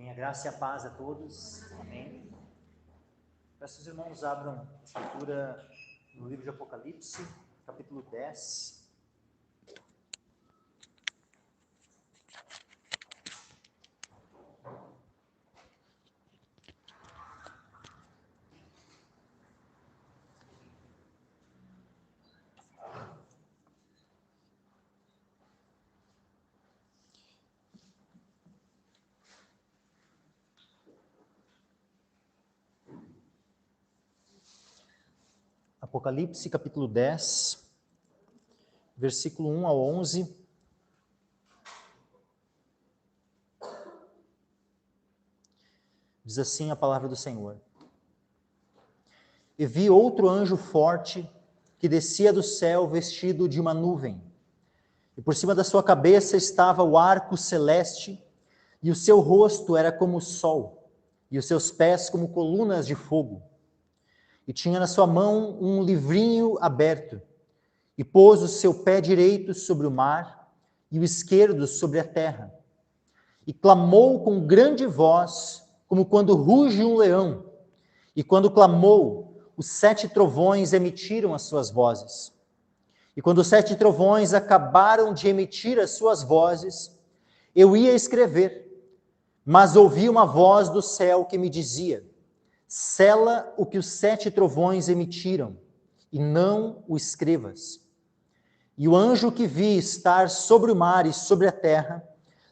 Amém. A graça e a paz a todos. Amém. Peço que os irmãos abram a leitura no livro de Apocalipse, capítulo 10. Apocalipse, capítulo 10, versículo 1 ao 11. Diz assim a palavra do Senhor. E vi outro anjo forte que descia do céu vestido de uma nuvem. E por cima da sua cabeça estava o arco celeste, e o seu rosto era como o sol, e os seus pés como colunas de fogo. E tinha na sua mão um livrinho aberto, e pôs o seu pé direito sobre o mar, e o esquerdo sobre a terra. E clamou com grande voz, como quando ruge um leão. E quando clamou, os 7 trovões emitiram as suas vozes. E quando os 7 trovões acabaram de emitir as suas vozes, eu ia escrever, mas ouvi uma voz do céu que me dizia: sela o que os 7 trovões emitiram, e não o escrevas. E o anjo que vi estar sobre o mar e sobre a terra,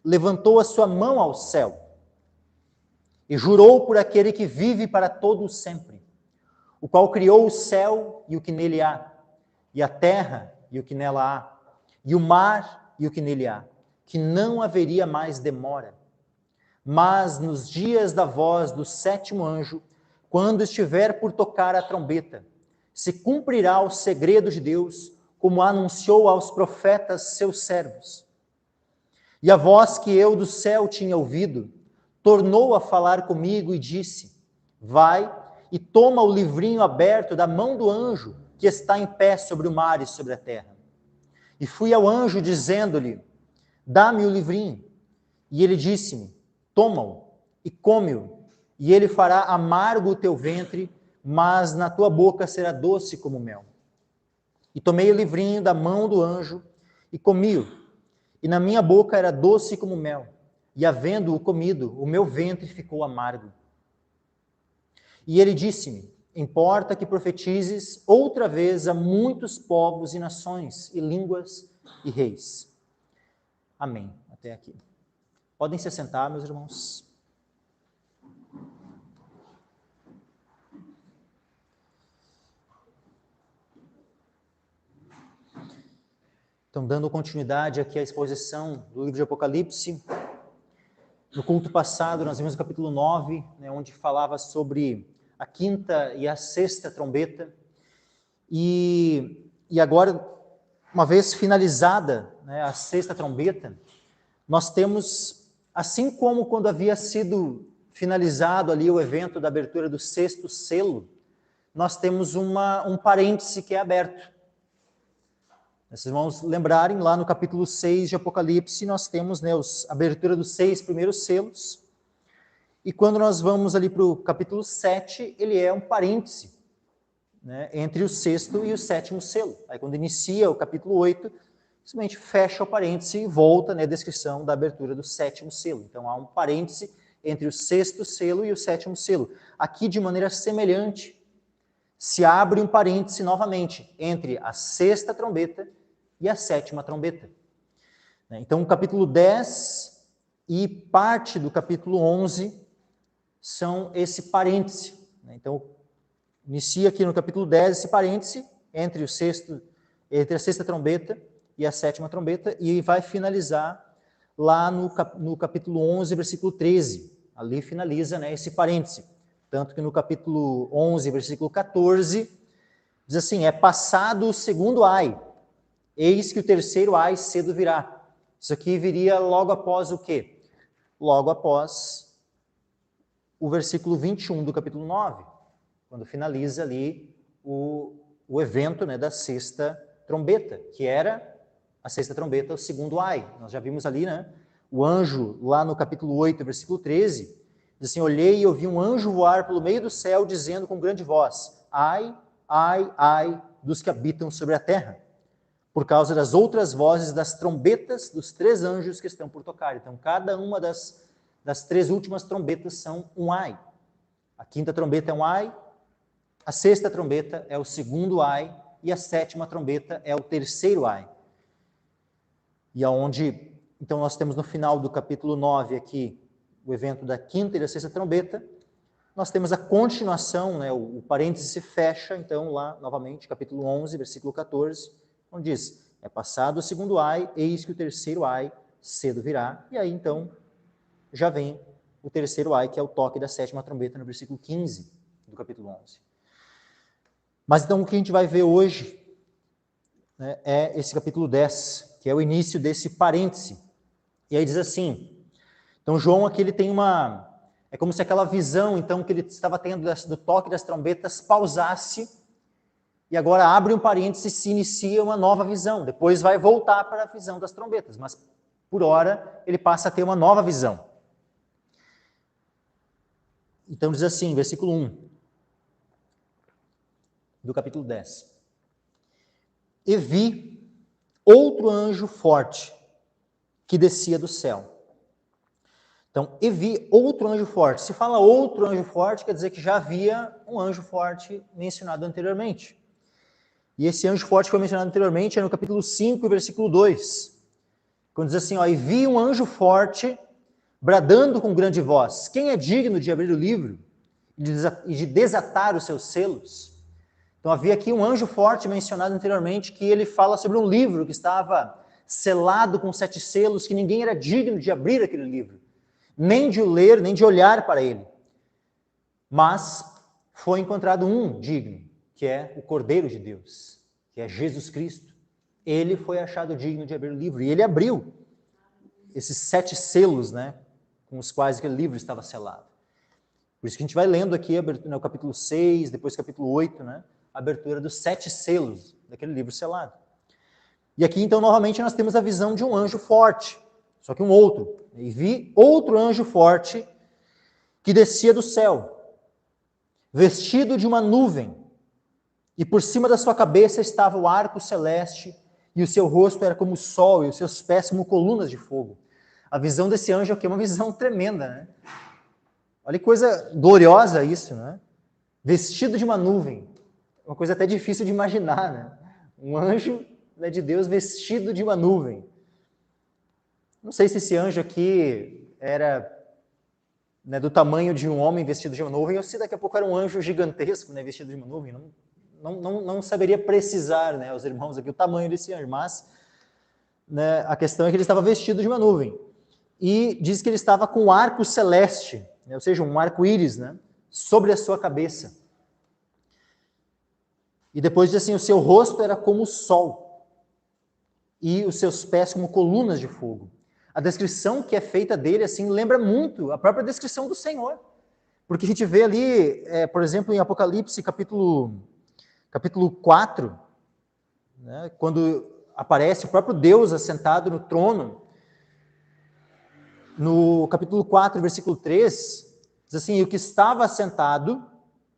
levantou a sua mão ao céu, e jurou por aquele que vive para todo sempre, o qual criou o céu e o que nele há, e a terra e o que nela há, e o mar e o que nele há, que não haveria mais demora. Mas nos dias da voz do 7º anjo, quando estiver por tocar a trombeta, se cumprirá o segredo de Deus, como anunciou aos profetas seus servos. E a voz que eu do céu tinha ouvido, tornou a falar comigo e disse: vai e toma o livrinho aberto da mão do anjo que está em pé sobre o mar e sobre a terra. E fui ao anjo dizendo-lhe: dá-me o livrinho. E ele disse-me: toma-o e come-o, e ele fará amargo o teu ventre, mas na tua boca será doce como mel. E tomei o livrinho da mão do anjo e comi-o, e na minha boca era doce como mel, e havendo-o comido, o meu ventre ficou amargo. E ele disse-me: importa que profetizes outra vez a muitos povos e nações, e línguas e reis. Amém. Até aqui. Podem se sentar, meus irmãos. Então, dando continuidade aqui à exposição do livro de Apocalipse, no culto passado nós vimos o capítulo 9, onde falava sobre a 5ª e a 6ª trombeta, e agora, uma vez finalizada a 6ª trombeta, nós temos, assim como quando havia sido finalizado ali o evento da abertura do 6º selo, nós temos um parêntese que é aberto. Se vocês vão lembrarem, lá no capítulo 6 de Apocalipse, nós temos a abertura dos 6 primeiros selos, e quando nós vamos ali para o capítulo 7, ele é um parêntese entre o 6º e o 7º selo. Aí quando inicia o capítulo 8, simplesmente fecha o parêntese e volta a descrição da abertura do 7º selo. Então há um parêntese entre o 6º selo e o 7º selo. Aqui, de maneira semelhante, se abre um parêntese novamente entre a 6ª trombeta e a 7ª trombeta. Então, o capítulo 10 e parte do capítulo 11 são esse parêntese. Então, inicia aqui no capítulo 10 esse parêntese entre a 6ª trombeta e a 7ª trombeta, e vai finalizar lá no capítulo 11, versículo 13. Ali finaliza esse parêntese. Tanto que no capítulo 11, versículo 14, diz assim: é passado o 2º ai, eis que o 3º ai cedo virá. Isso aqui viria logo após o quê? Logo após o versículo 21 do capítulo 9, quando finaliza ali o evento da 6ª trombeta, que era a 6ª trombeta, o 2º ai. Nós já vimos ali, o anjo, lá no capítulo 8, versículo 13, Diz assim, olhei e ouvi um anjo voar pelo meio do céu, dizendo com grande voz, ai, ai, ai, dos que habitam sobre a terra, por causa das outras vozes das trombetas dos 3 anjos que estão por tocar. Então, cada uma das 3 últimas trombetas são um ai. A 5ª trombeta é um ai, a 6ª trombeta é o 2º ai, e a 7ª trombeta é o 3º ai. E aonde, então, nós temos no final do capítulo 9 aqui, o evento da 5ª e da 6ª trombeta, nós temos a continuação, né, o parêntese se fecha, então, lá, novamente, capítulo 11, versículo 14, onde diz, é passado o 2º ai, eis que o 3º ai cedo virá, e aí, então, já vem o 3º ai, que é o toque da 7ª trombeta, no versículo 15 do capítulo 11. Mas, então, o que a gente vai ver hoje, né, é esse capítulo 10, que é o início desse parêntese. E aí diz assim, então, João aqui ele tem uma... É como se aquela visão, então, que ele estava tendo do toque das trombetas pausasse e agora abre um parênteses e se inicia uma nova visão. Depois vai voltar para a visão das trombetas, mas, por hora, ele passa a ter uma nova visão. Então, diz assim, versículo 1 do capítulo 10. E vi outro anjo forte que descia do céu. Então, e vi outro anjo forte. Se fala outro anjo forte, quer dizer que já havia um anjo forte mencionado anteriormente. E esse anjo forte que foi mencionado anteriormente é no capítulo 5, versículo 2. Quando diz assim, ó, e vi um anjo forte bradando com grande voz. Quem é digno de abrir o livro e de desatar os seus selos? Então havia aqui um anjo forte mencionado anteriormente que ele fala sobre um livro que estava selado com 7 selos, que ninguém era digno de abrir aquele livro, nem de o ler, nem de olhar para ele. Mas foi encontrado um digno, que é o Cordeiro de Deus, que é Jesus Cristo. Ele foi achado digno de abrir o livro, e ele abriu esses 7 selos, né, com os quais aquele livro estava selado. Por isso que a gente vai lendo aqui no capítulo 6, depois capítulo 8, né, a abertura dos 7 selos daquele livro selado. E aqui, então, novamente, nós temos a visão de um anjo forte, só que um outro. E vi outro anjo forte que descia do céu, vestido de uma nuvem, e por cima da sua cabeça estava o arco celeste, e o seu rosto era como o sol, e os seus pés como colunas de fogo. A visão desse anjo aqui é uma visão tremenda, né? Olha que coisa gloriosa isso, né? Vestido de uma nuvem. Uma coisa até difícil de imaginar, né? Um anjo, né, de Deus vestido de uma nuvem. Não sei se esse anjo aqui era, né, do tamanho de um homem vestido de uma nuvem, ou se daqui a pouco era um anjo gigantesco, né, vestido de uma nuvem. Não saberia precisar, né, os irmãos aqui, o tamanho desse anjo, mas, né, a questão é que ele estava vestido de uma nuvem. E diz que ele estava com um arco celeste, né, ou seja, um arco-íris, né, sobre a sua cabeça. E depois diz assim, o seu rosto era como o sol, e os seus pés como colunas de fogo. A descrição que é feita dele, assim, lembra muito a própria descrição do Senhor. Porque a gente vê ali, por exemplo, em Apocalipse, capítulo 4, né, quando aparece o próprio Deus assentado no trono, no capítulo 4, versículo 3, diz assim, o que estava assentado,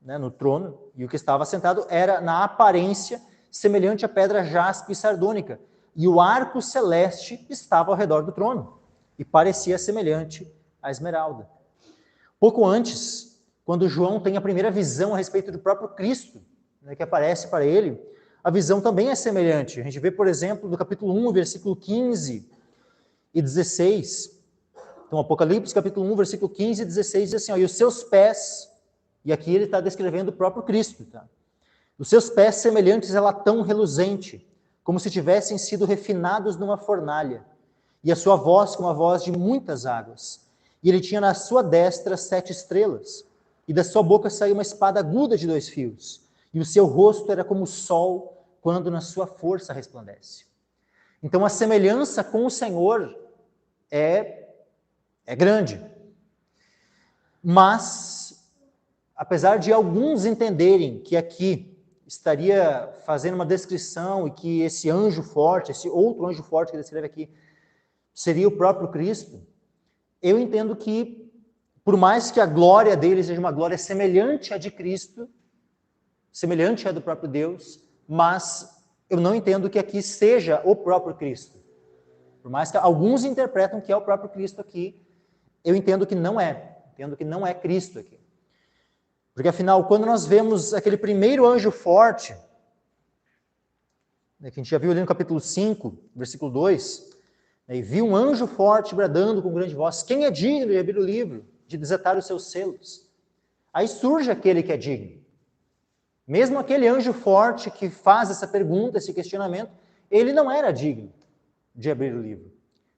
né, no trono, e o que estava assentado era, na aparência, semelhante à pedra jaspe e sardônica, e o arco celeste estava ao redor do trono, e parecia semelhante à esmeralda. Pouco antes, quando João tem a primeira visão a respeito do próprio Cristo, né, que aparece para ele, a visão também é semelhante. A gente vê, por exemplo, no capítulo 1, versículo 15 e 16. Então, Apocalipse, capítulo 1, versículo 15 e 16, diz assim, ó, e os seus pés, e aqui ele está descrevendo o próprio Cristo, tá? Os seus pés semelhantes a latão reluzente, como se tivessem sido refinados numa fornalha, e a sua voz como a voz de muitas águas. E ele tinha na sua destra 7 estrelas, e da sua boca saía uma espada aguda de 2 fios, e o seu rosto era como o sol, quando na sua força resplandece. Então a semelhança com o Senhor é grande. Mas, apesar de alguns entenderem que aqui estaria fazendo uma descrição e que esse anjo forte, esse outro anjo forte que ele descreve aqui, seria o próprio Cristo, eu entendo que por mais que a glória deles seja uma glória semelhante à de Cristo, semelhante à do próprio Deus, mas eu não entendo que aqui seja o próprio Cristo. Por mais que alguns interpretam que é o próprio Cristo aqui, eu entendo que não é. Entendo que não é Cristo aqui. Porque afinal, quando nós vemos aquele primeiro anjo forte, que a gente já viu ali no capítulo 5, versículo 2, e viu um anjo forte bradando com grande voz: quem é digno de abrir o livro, de desatar os seus selos? Aí surge aquele que é digno. Mesmo aquele anjo forte que faz essa pergunta, esse questionamento, ele não era digno de abrir o livro.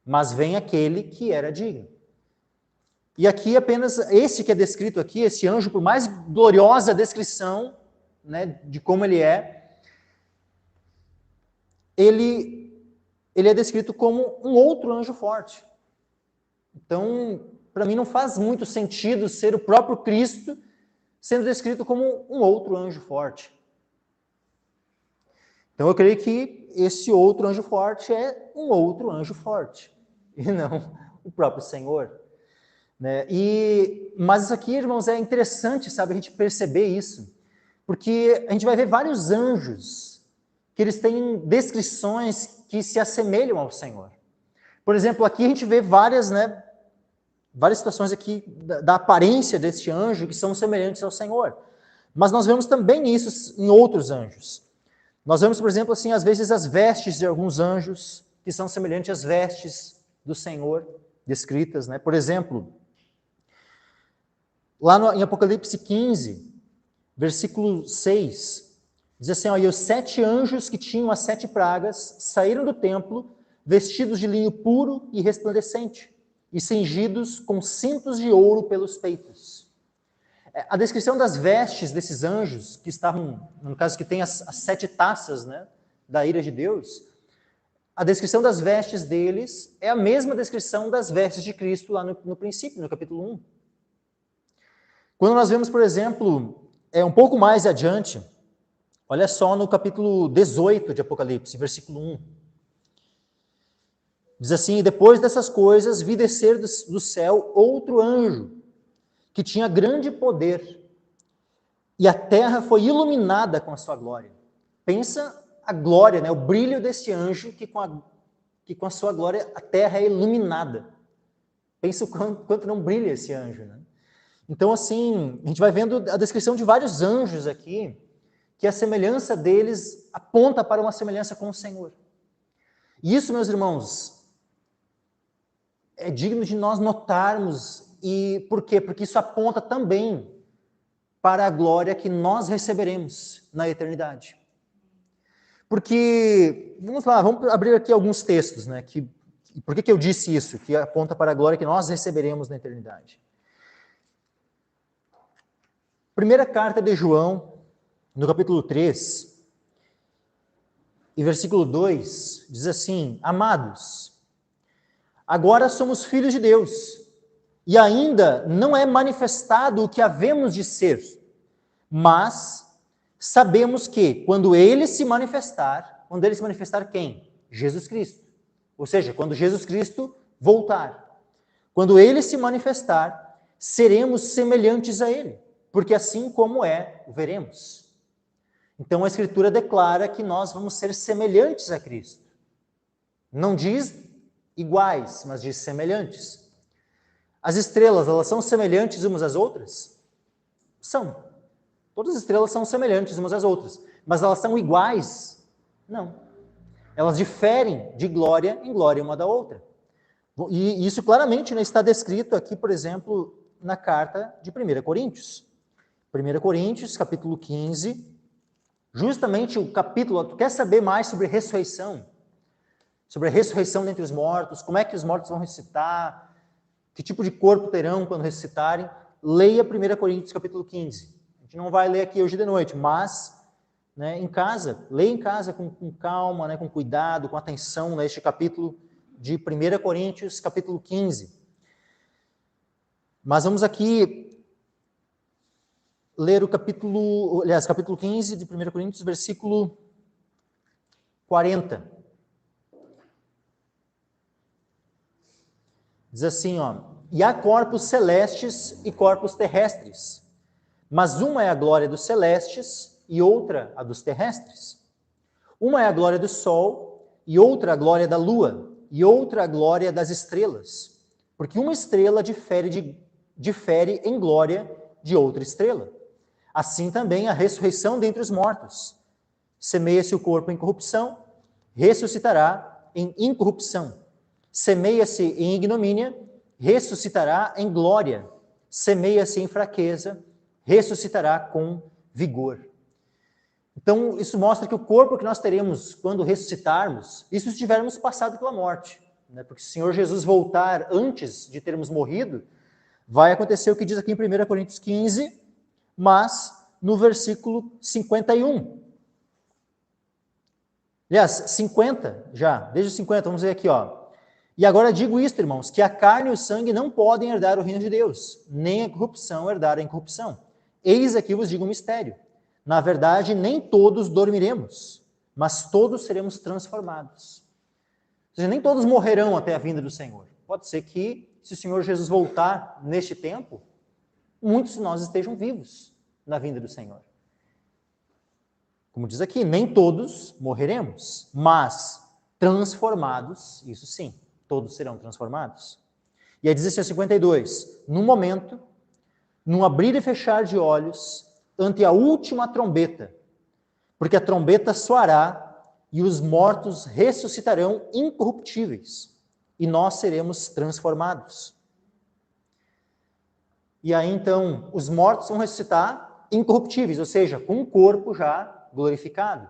Mas vem aquele que era digno. E aqui apenas esse que é descrito aqui, esse anjo, por mais gloriosa descrição, né, de como ele é descrito como um outro anjo forte. Então, para mim não faz muito sentido ser o próprio Cristo sendo descrito como um outro anjo forte. Então eu creio que esse outro anjo forte é um outro anjo forte, e não o próprio Senhor. Né? Mas isso aqui, irmãos, é interessante, sabe, a gente perceber isso, porque a gente vai ver vários anjos que eles têm descrições que se assemelham ao Senhor. Por exemplo, aqui a gente vê várias situações aqui da aparência deste anjo que são semelhantes ao Senhor. Mas nós vemos também isso em outros anjos. Nós vemos, por exemplo, assim, às vezes as vestes de alguns anjos que são semelhantes às vestes do Senhor, descritas, né? Por exemplo, lá em Apocalipse 15, versículo 6, diz assim: e os 7 anjos que tinham as 7 pragas saíram do templo, vestidos de linho puro e resplandecente, e cingidos com cintos de ouro pelos peitos. A descrição das vestes desses anjos, que estavam, no caso, que tem as 7 taças, né, da ira de Deus, a descrição das vestes deles é a mesma descrição das vestes de Cristo lá no princípio, no capítulo 1. Quando nós vemos, por exemplo, um pouco mais adiante, olha só no capítulo 18 de Apocalipse, versículo 1. Diz assim: depois dessas coisas, vi descer do céu outro anjo, que tinha grande poder, e a terra foi iluminada com a sua glória. Pensa a glória, né, o brilho desse anjo, que com a sua glória a terra é iluminada. Pensa o quanto não brilha esse anjo, né? Então, assim, a gente vai vendo a descrição de vários anjos aqui, que a semelhança deles aponta para uma semelhança com o Senhor. E isso, meus irmãos, é digno de nós notarmos. E por quê? Porque isso aponta também para a glória que nós receberemos na eternidade. Porque, vamos abrir aqui alguns textos, né? Por que eu disse isso? Que aponta para a glória que nós receberemos na eternidade. Primeira carta de João, no capítulo 3, e versículo 2, diz assim: amados, agora somos filhos de Deus, e ainda não é manifestado o que havemos de ser, mas sabemos que quando ele se manifestar quem? Jesus Cristo. Ou seja, quando Jesus Cristo voltar. Quando ele se manifestar, seremos semelhantes a ele, porque assim como o veremos. Então a Escritura declara que nós vamos ser semelhantes a Cristo. Não diz iguais, mas diz semelhantes. As estrelas, elas são semelhantes umas às outras? São. Todas as estrelas são semelhantes umas às outras. Mas elas são iguais? Não. Elas diferem de glória em glória uma da outra. E isso claramente, né, está descrito aqui, por exemplo, na carta de 1 Coríntios. 1 Coríntios, capítulo 15. Justamente o capítulo, tu quer saber mais sobre ressurreição? Sobre a ressurreição dentre os mortos, como é que os mortos vão ressuscitar, que tipo de corpo terão quando ressuscitarem? Leia 1 Coríntios capítulo 15. A gente não vai ler aqui hoje de noite, mas, né, em casa, leia em casa com calma, né, com cuidado, com atenção, neste capítulo de 1 Coríntios capítulo 15. Mas vamos aqui ler o capítulo 15 de 1 Coríntios, versículo 40. Diz assim, ó, e há corpos celestes e corpos terrestres, mas uma é a glória dos celestes e outra a dos terrestres. Uma é a glória do sol e outra a glória da lua e outra a glória das estrelas, porque uma estrela difere em glória de outra estrela. Assim também a ressurreição dentre os mortos. Semeia-se o corpo em corrupção, ressuscitará em incorrupção. Semeia-se em ignomínia, ressuscitará em glória. Semeia-se em fraqueza, ressuscitará com vigor. Então, isso mostra que o corpo que nós teremos quando ressuscitarmos, isso se tivermos passado pela morte, né? Porque se o Senhor Jesus voltar antes de termos morrido, vai acontecer o que diz aqui em 1 Coríntios 15, mas no versículo 51. Aliás, 50 já, desde o 50, vamos ver aqui, ó. E agora digo isto, irmãos, que a carne e o sangue não podem herdar o reino de Deus, nem a corrupção herdar a incorrupção. Eis aqui vos digo um mistério. Na verdade, nem todos dormiremos, mas todos seremos transformados. Ou seja, nem todos morrerão até a vinda do Senhor. Pode ser que, se o Senhor Jesus voltar neste tempo, muitos de nós estejam vivos na vinda do Senhor. Como diz aqui, nem todos morreremos, mas transformados, isso sim, todos serão transformados. E aí diz assim, 52, num momento, num abrir e fechar de olhos, ante a última trombeta, porque a trombeta soará e os mortos ressuscitarão incorruptíveis, e nós seremos transformados. E aí então, os mortos vão ressuscitar incorruptíveis, ou seja, com um corpo já glorificado.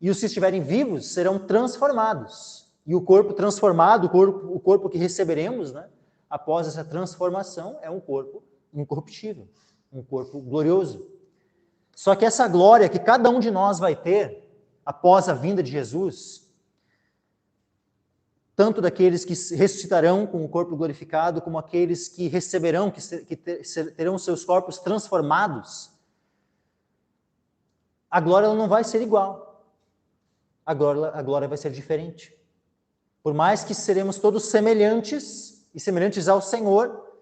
E os que estiverem vivos serão transformados. E o corpo transformado, o corpo que receberemos, né, após essa transformação, é um corpo incorruptível, um corpo glorioso. Só que essa glória que cada um de nós vai ter após a vinda de Jesus, tanto daqueles que ressuscitarão com o corpo glorificado, como aqueles que receberão, que terão seus corpos transformados, a glória ela não vai ser igual. A glória vai ser diferente. Por mais que seremos todos semelhantes, e semelhantes ao Senhor,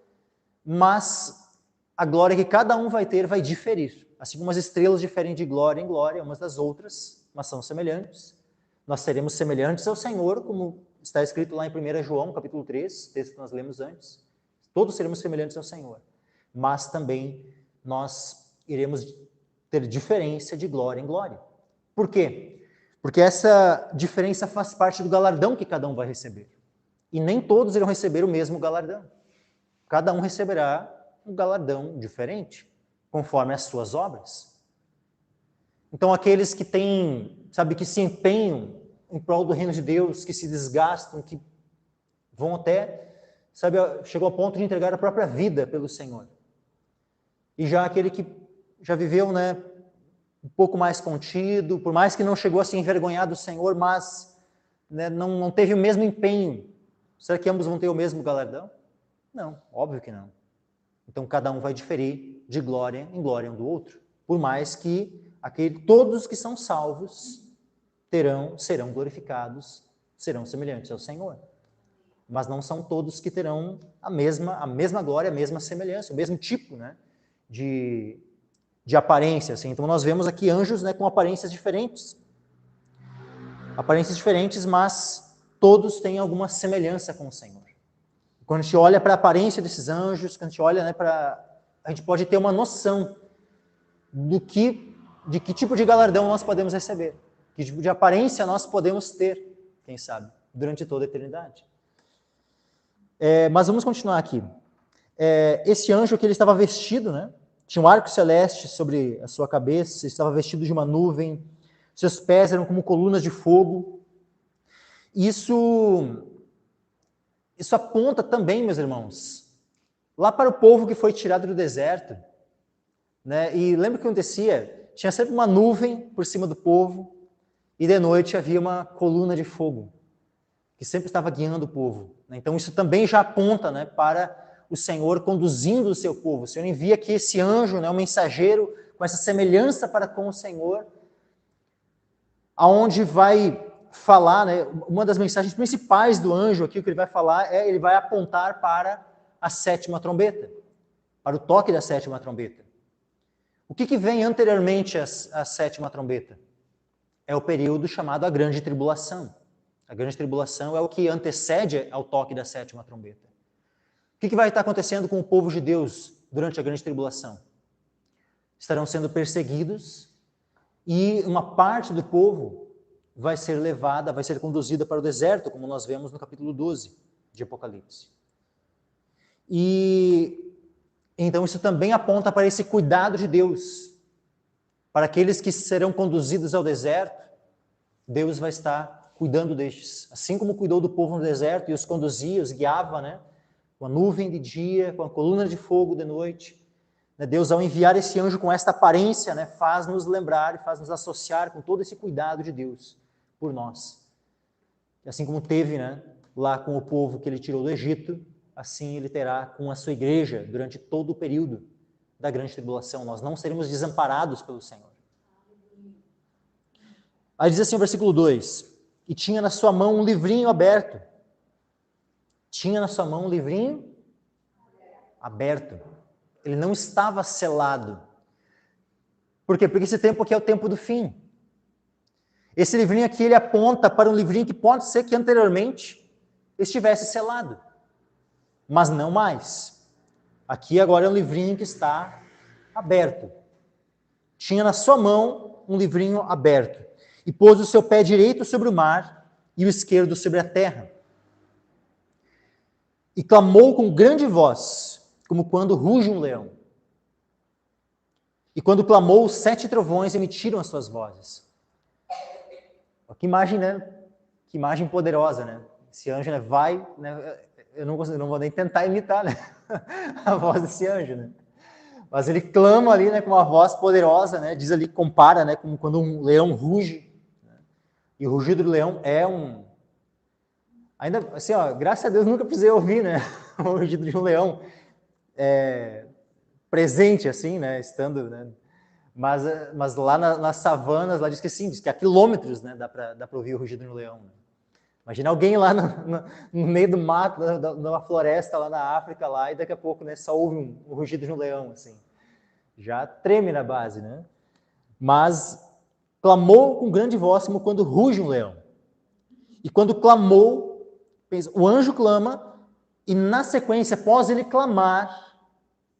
mas a glória que cada um vai ter vai diferir. Assim como as estrelas diferem de glória em glória, umas das outras, mas são semelhantes. Nós seremos semelhantes ao Senhor, como está escrito lá em 1 João, capítulo 3, texto que nós lemos antes. Todos seremos semelhantes ao Senhor. Mas também nós iremos ter diferença de glória em glória. Por quê? Porque essa diferença faz parte do galardão que cada um vai receber. E nem todos irão receber o mesmo galardão. Cada um receberá um galardão diferente, conforme as suas obras. Então, aqueles que têm, que se empenham em prol do reino de Deus, que se desgastam, que vão até, chegou ao ponto de entregar a própria vida pelo Senhor. E já aquele que já viveu, um pouco mais contido, por mais que não chegou a se envergonhar do Senhor, mas não teve o mesmo empenho. Será que ambos vão ter o mesmo galardão? Não, óbvio que não. Então, cada um vai diferir de glória em glória um do outro. Por mais que todos que são salvos serão glorificados, serão semelhantes ao Senhor. Mas não são todos que terão a mesma glória, a mesma semelhança, o mesmo tipo, de aparência. Assim. Então, nós vemos aqui anjos, com aparências diferentes. Aparências diferentes, mas todos têm alguma semelhança com o Senhor. Quando a gente olha para a aparência desses anjos, quando a gente olha a gente pode ter uma noção de que tipo de galardão nós podemos receber, que tipo de aparência nós podemos ter, quem sabe, durante toda a eternidade. Mas vamos continuar aqui. Esse anjo que ele estava vestido, tinha um arco celeste sobre a sua cabeça, estava vestido de uma nuvem, seus pés eram como colunas de fogo. Isso aponta também, meus irmãos, lá para o povo que foi tirado do deserto. E lembra o que acontecia? Tinha sempre uma nuvem por cima do povo, e de noite havia uma coluna de fogo, que sempre estava guiando o povo. Então isso também já aponta para o Senhor conduzindo o seu povo. O Senhor envia aqui esse anjo, um mensageiro, com essa semelhança para com o Senhor, aonde vai falar, né, uma das mensagens principais do anjo aqui, o que ele vai falar ele vai apontar para a sétima trombeta, para o toque da sétima trombeta. O que vem anteriormente à sétima trombeta? É o período chamado a Grande Tribulação. A Grande Tribulação é o que antecede ao toque da sétima trombeta. O que vai estar acontecendo com o povo de Deus durante a Grande Tribulação? Estarão sendo perseguidos e uma parte do povo vai ser levada, vai ser conduzida para o deserto, como nós vemos no capítulo 12 de Apocalipse. E então isso também aponta para esse cuidado de Deus. Para aqueles que serão conduzidos ao deserto, Deus vai estar cuidando destes. Assim como cuidou do povo no deserto e os conduzia, os guiava, né? Com a nuvem de dia, com a coluna de fogo de noite. Deus, ao enviar esse anjo com esta aparência, né, faz nos lembrar e faz nos associar com todo esse cuidado de Deus por nós. E assim como teve, né, lá com o povo que ele tirou do Egito, assim ele terá com a sua igreja durante todo o período da grande tribulação. Nós não seremos desamparados pelo Senhor. Aí diz assim o versículo 2: e tinha na sua mão um livrinho aberto. Tinha na sua mão um livrinho aberto. Ele não estava selado. Por quê? Porque esse tempo aqui é o tempo do fim. Esse livrinho aqui, ele aponta para um livrinho que pode ser que anteriormente estivesse selado. Mas não mais. Aqui agora é um livrinho que está aberto. Tinha na sua mão um livrinho aberto. E pôs o seu pé direito sobre o mar e o esquerdo sobre a terra. E clamou com grande voz, como quando ruge um leão. E quando clamou, os 7 trovões emitiram as suas vozes. Que imagem, né? Que imagem poderosa, né? Esse anjo, né, vai, né? Eu não vou nem tentar imitar, né? A voz desse anjo, né? Mas ele clama ali, né, com uma voz poderosa, né? Diz ali, compara, né, como quando um leão ruge. Né? E o rugido do leão é ainda assim, ó, graças a Deus nunca precisei ouvir, né? O rugido de um leão presente, assim, né? Estando, né? Mas lá nas savanas, lá diz que há quilômetros, né? Dá para ouvir o rugido de um leão. Né? Imagina alguém lá no meio do mato, numa floresta lá na África, lá, e daqui a pouco, né, só ouve um rugido de um leão, assim. Já treme na base, né? Mas clamou com grande voz, como quando ruge um leão. E quando clamou, o anjo clama, e na sequência, após ele clamar,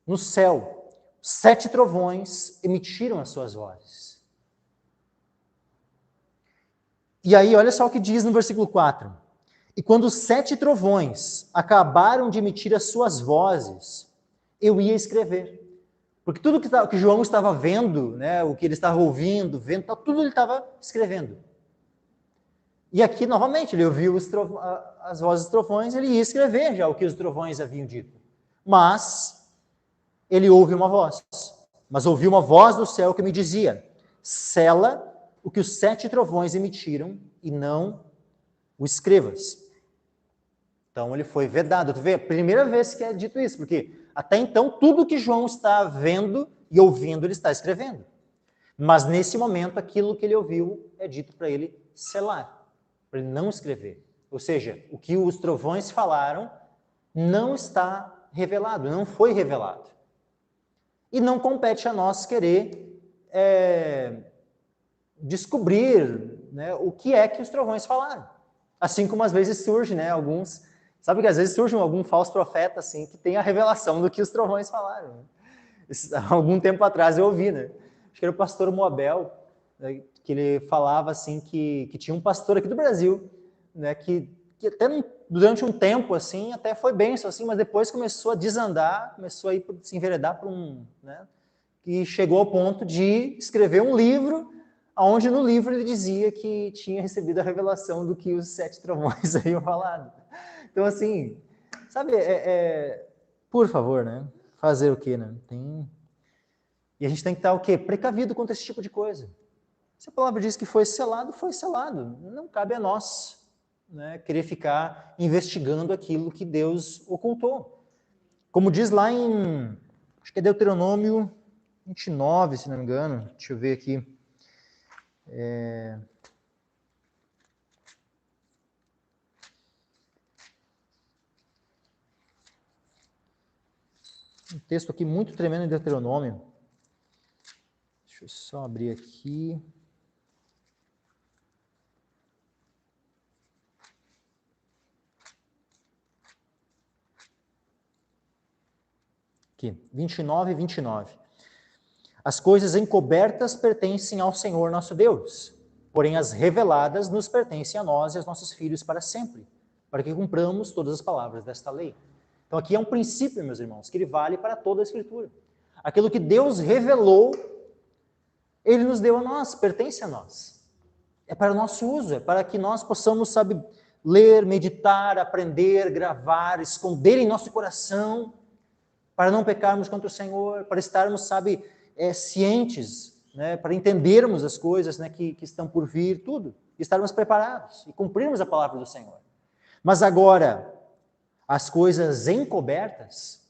no céu, 7 trovões emitiram as suas vozes. E aí, olha só o que diz no versículo 4. E quando os 7 trovões acabaram de emitir as suas vozes, eu ia escrever. Porque tudo que João estava vendo, né, o que ele estava ouvindo, vendo, tudo ele estava escrevendo. E aqui, novamente, ele ouviu as vozes dos trovões, ele ia escrever já o que os trovões haviam dito. Mas ele ouve uma voz. Mas ouviu uma voz do céu que me dizia: sela o que os 7 trovões emitiram e não o escrevas. Então ele foi vedado. Tu vê, a primeira vez que é dito isso, porque até então tudo que João está vendo e ouvindo, ele está escrevendo. Mas nesse momento, aquilo que ele ouviu é dito para ele selar, para ele não escrever. Ou seja, o que os trovões falaram não está revelado, não foi revelado. E não compete a nós querer descobrir, né, o que é que os trovões falaram. Assim como às vezes surge, né, sabe que às vezes surge algum falso profeta assim que tem a revelação do que os trovões falaram. Algum tempo atrás eu ouvi, né? Acho que era o pastor Moabel, né, que ele falava assim que tinha um pastor aqui do Brasil, né, que até durante um tempo assim até foi bênção assim, mas depois começou a desandar, começou a se enveredar para né, que chegou ao ponto de escrever um livro, onde no livro ele dizia que tinha recebido a revelação do que os 7 trovões haviam falado. Então, assim, sabe, por favor, né? Fazer o quê, né? E a gente tem que estar o quê? Precavido contra esse tipo de coisa. Se a palavra diz que foi selado, foi selado. Não cabe a nós, né, querer ficar investigando aquilo que Deus ocultou. Como diz lá em, acho que é Deuteronômio 29, se não me engano. Deixa eu ver aqui. Um texto aqui muito tremendo em Deuteronômio. Deixa eu só abrir aqui. Aqui, 29 e 29. As coisas encobertas pertencem ao Senhor nosso Deus, porém as reveladas nos pertencem a nós e aos nossos filhos para sempre, para que cumpramos todas as palavras desta lei. Então aqui é um princípio, meus irmãos, que ele vale para toda a Escritura. Aquilo que Deus revelou, ele nos deu a nós, pertence a nós. É para o nosso uso, é para que nós possamos, sabe, ler, meditar, aprender, gravar, esconder em nosso coração, para não pecarmos contra o Senhor, para estarmos, sabe, cientes, né, para entendermos as coisas, né, que estão por vir, tudo, e estarmos preparados e cumprirmos a palavra do Senhor. Mas agora, as coisas encobertas,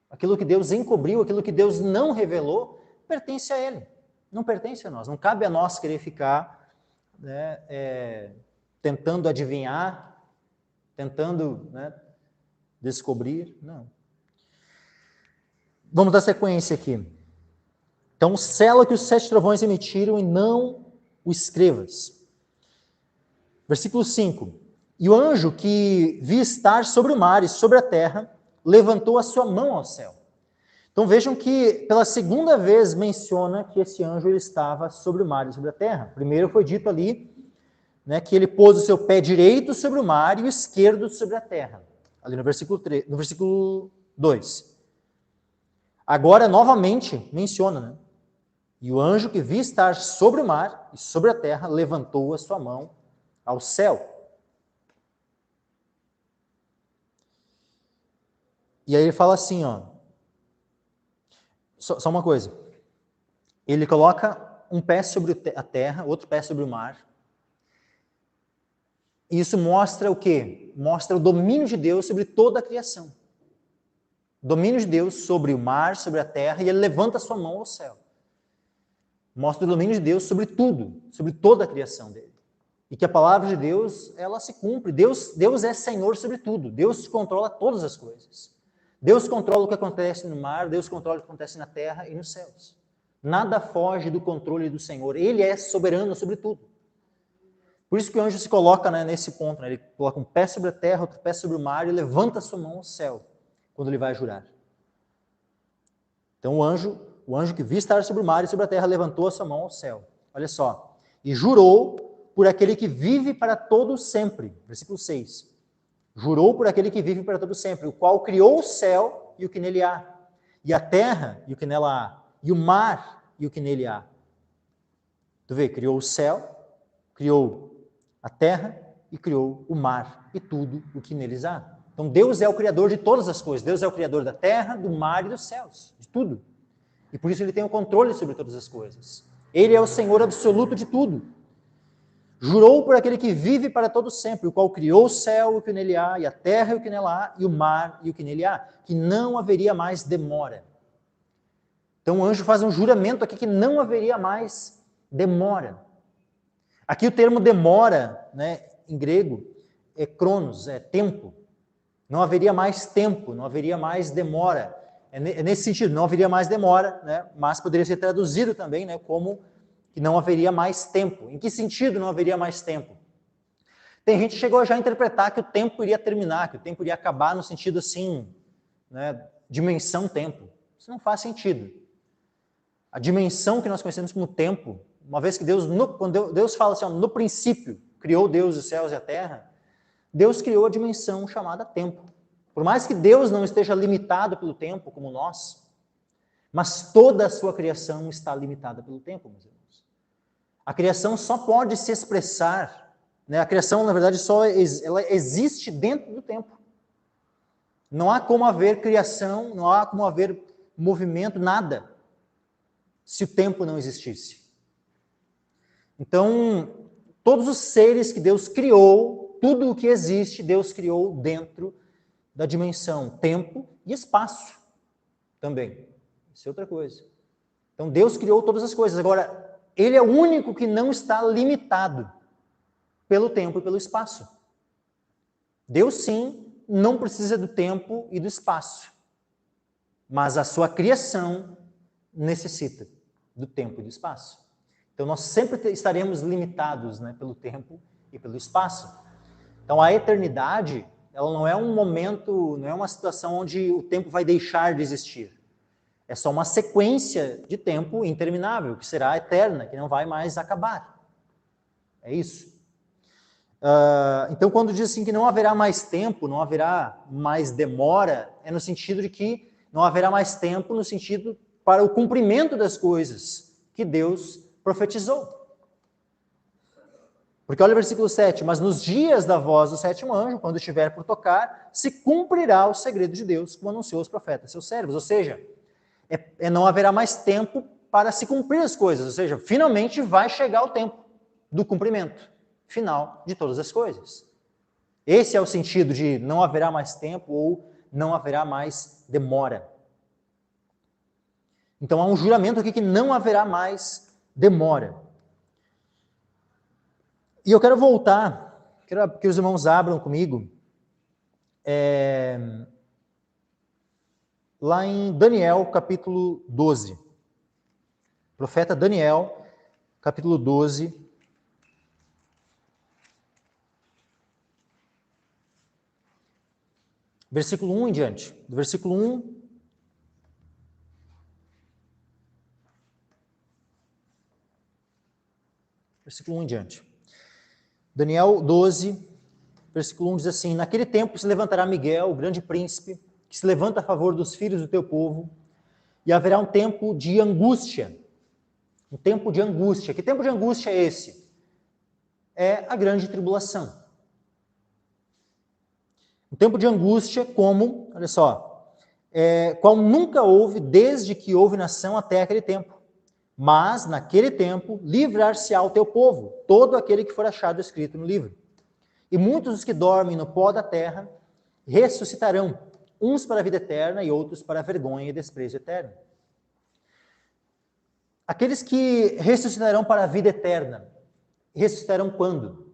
aquilo que Deus encobriu, aquilo que Deus não revelou, pertence a Ele, não pertence a nós. Não cabe a nós querer ficar, né, tentando adivinhar, tentando, né, descobrir, não. Vamos dar sequência aqui. Então, sela que os 7 trovões emitiram e não o escrevas. Versículo 5. E o anjo que vi estar sobre o mar e sobre a terra, levantou a sua mão ao céu. Então vejam que pela segunda vez menciona que esse anjo ele estava sobre o mar e sobre a terra. Primeiro foi dito ali, né, que ele pôs o seu pé direito sobre o mar e o esquerdo sobre a terra. Ali no versículo 2. Agora, novamente, menciona, né? E o anjo que vi estar sobre o mar e sobre a terra levantou a sua mão ao céu. E aí ele fala assim, ó. Só uma coisa. Ele coloca um pé sobre a terra, outro pé sobre o mar. E isso mostra o quê? Mostra o domínio de Deus sobre toda a criação. Domínio de Deus sobre o mar, sobre a terra, e ele levanta a sua mão ao céu. Mostra o domínio de Deus sobre tudo, sobre toda a criação dele. E que a palavra de Deus, ela se cumpre. Deus é Senhor sobre tudo. Deus controla todas as coisas. Deus controla o que acontece no mar, Deus controla o que acontece na terra e nos céus. Nada foge do controle do Senhor. Ele é soberano sobre tudo. Por isso que o anjo se coloca, né, nesse ponto. Né? Ele coloca um pé sobre a terra, outro pé sobre o mar e levanta a sua mão ao céu quando ele vai jurar. Então o anjo que viu estar sobre o mar e sobre a terra levantou a sua mão ao céu. Olha só. E jurou por aquele que vive para todo sempre. Versículo 6. Jurou por aquele que vive para todo sempre, o qual criou o céu e o que nele há, e a terra e o que nela há, e o mar e o que nele há. Tu vê, criou o céu, criou a terra e criou o mar e tudo o que neles há. Então Deus é o criador de todas as coisas. Deus é o criador da terra, do mar e dos céus, de tudo. E por isso ele tem o controle sobre todas as coisas. Ele é o Senhor absoluto de tudo. Jurou por aquele que vive para todo sempre, o qual criou o céu e o que nele há, e a terra e o que nela há, e o mar e o que nele há, que não haveria mais demora. Então o anjo faz um juramento aqui que não haveria mais demora. Aqui o termo demora, né, em grego, é cronos, é tempo. Não haveria mais tempo, não haveria mais demora. É nesse sentido, não haveria mais demora, né, mas poderia ser traduzido também, né, como que não haveria mais tempo. Em que sentido não haveria mais tempo? Tem gente que chegou já a interpretar que o tempo iria terminar, que o tempo iria acabar no sentido assim, né, dimensão tempo. Isso não faz sentido. A dimensão que nós conhecemos como tempo, uma vez que quando Deus fala assim, ó, no princípio, criou Deus os céus e a terra, Deus criou a dimensão chamada tempo. Por mais que Deus não esteja limitado pelo tempo, como nós, mas toda a sua criação está limitada pelo tempo, meus irmãos. A criação só pode se expressar, né? A criação, na verdade, ela existe dentro do tempo. Não há como haver criação, não há como haver movimento, nada, se o tempo não existisse. Então, todos os seres que Deus criou, tudo o que existe, Deus criou dentro da dimensão tempo e espaço também. Isso é outra coisa. Então, Deus criou todas as coisas. Agora, Ele é o único que não está limitado pelo tempo e pelo espaço. Deus, sim, não precisa do tempo e do espaço. mas a sua criação necessita do tempo e do espaço. Então nós sempre estaremos limitados, né, pelo tempo e pelo espaço. Então a eternidade, ela não é um momento, não é uma situação onde o tempo vai deixar de existir. É só uma sequência de tempo interminável, que será eterna, que não vai mais acabar. É isso. Então, quando diz assim que não haverá mais tempo, não haverá mais demora, é no sentido de que não haverá mais tempo no sentido para o cumprimento das coisas que Deus profetizou. Porque olha o versículo 7, mas nos dias da voz do sétimo anjo, quando estiver por tocar, se cumprirá o segredo de Deus, como anunciou os profetas, seus servos. Ou seja, não haverá mais tempo para se cumprir as coisas. Ou seja, finalmente vai chegar o tempo do cumprimento final de todas as coisas. Esse é o sentido de não haverá mais tempo ou não haverá mais demora. Então há um juramento aqui que não haverá mais demora. E eu quero voltar, quero que os irmãos abram comigo, lá em Daniel, capítulo 12. Profeta Daniel, capítulo 12. Versículo 1 em diante. Do versículo 1... Versículo 1 em diante. Daniel 12, versículo 1 diz assim: naquele tempo se levantará Miguel, o grande príncipe, que se levanta a favor dos filhos do teu povo, e haverá um tempo de angústia. Um tempo de angústia. Que tempo de angústia é esse? É a grande tribulação. Um tempo de angústia como, olha só, qual nunca houve desde que houve nação até aquele tempo. Mas, naquele tempo, livrar-se-á o teu povo, todo aquele que for achado escrito no livro. E muitos dos que dormem no pó da terra ressuscitarão, uns para a vida eterna e outros para a vergonha e desprezo eterno. Aqueles que ressuscitarão para a vida eterna, ressuscitarão quando?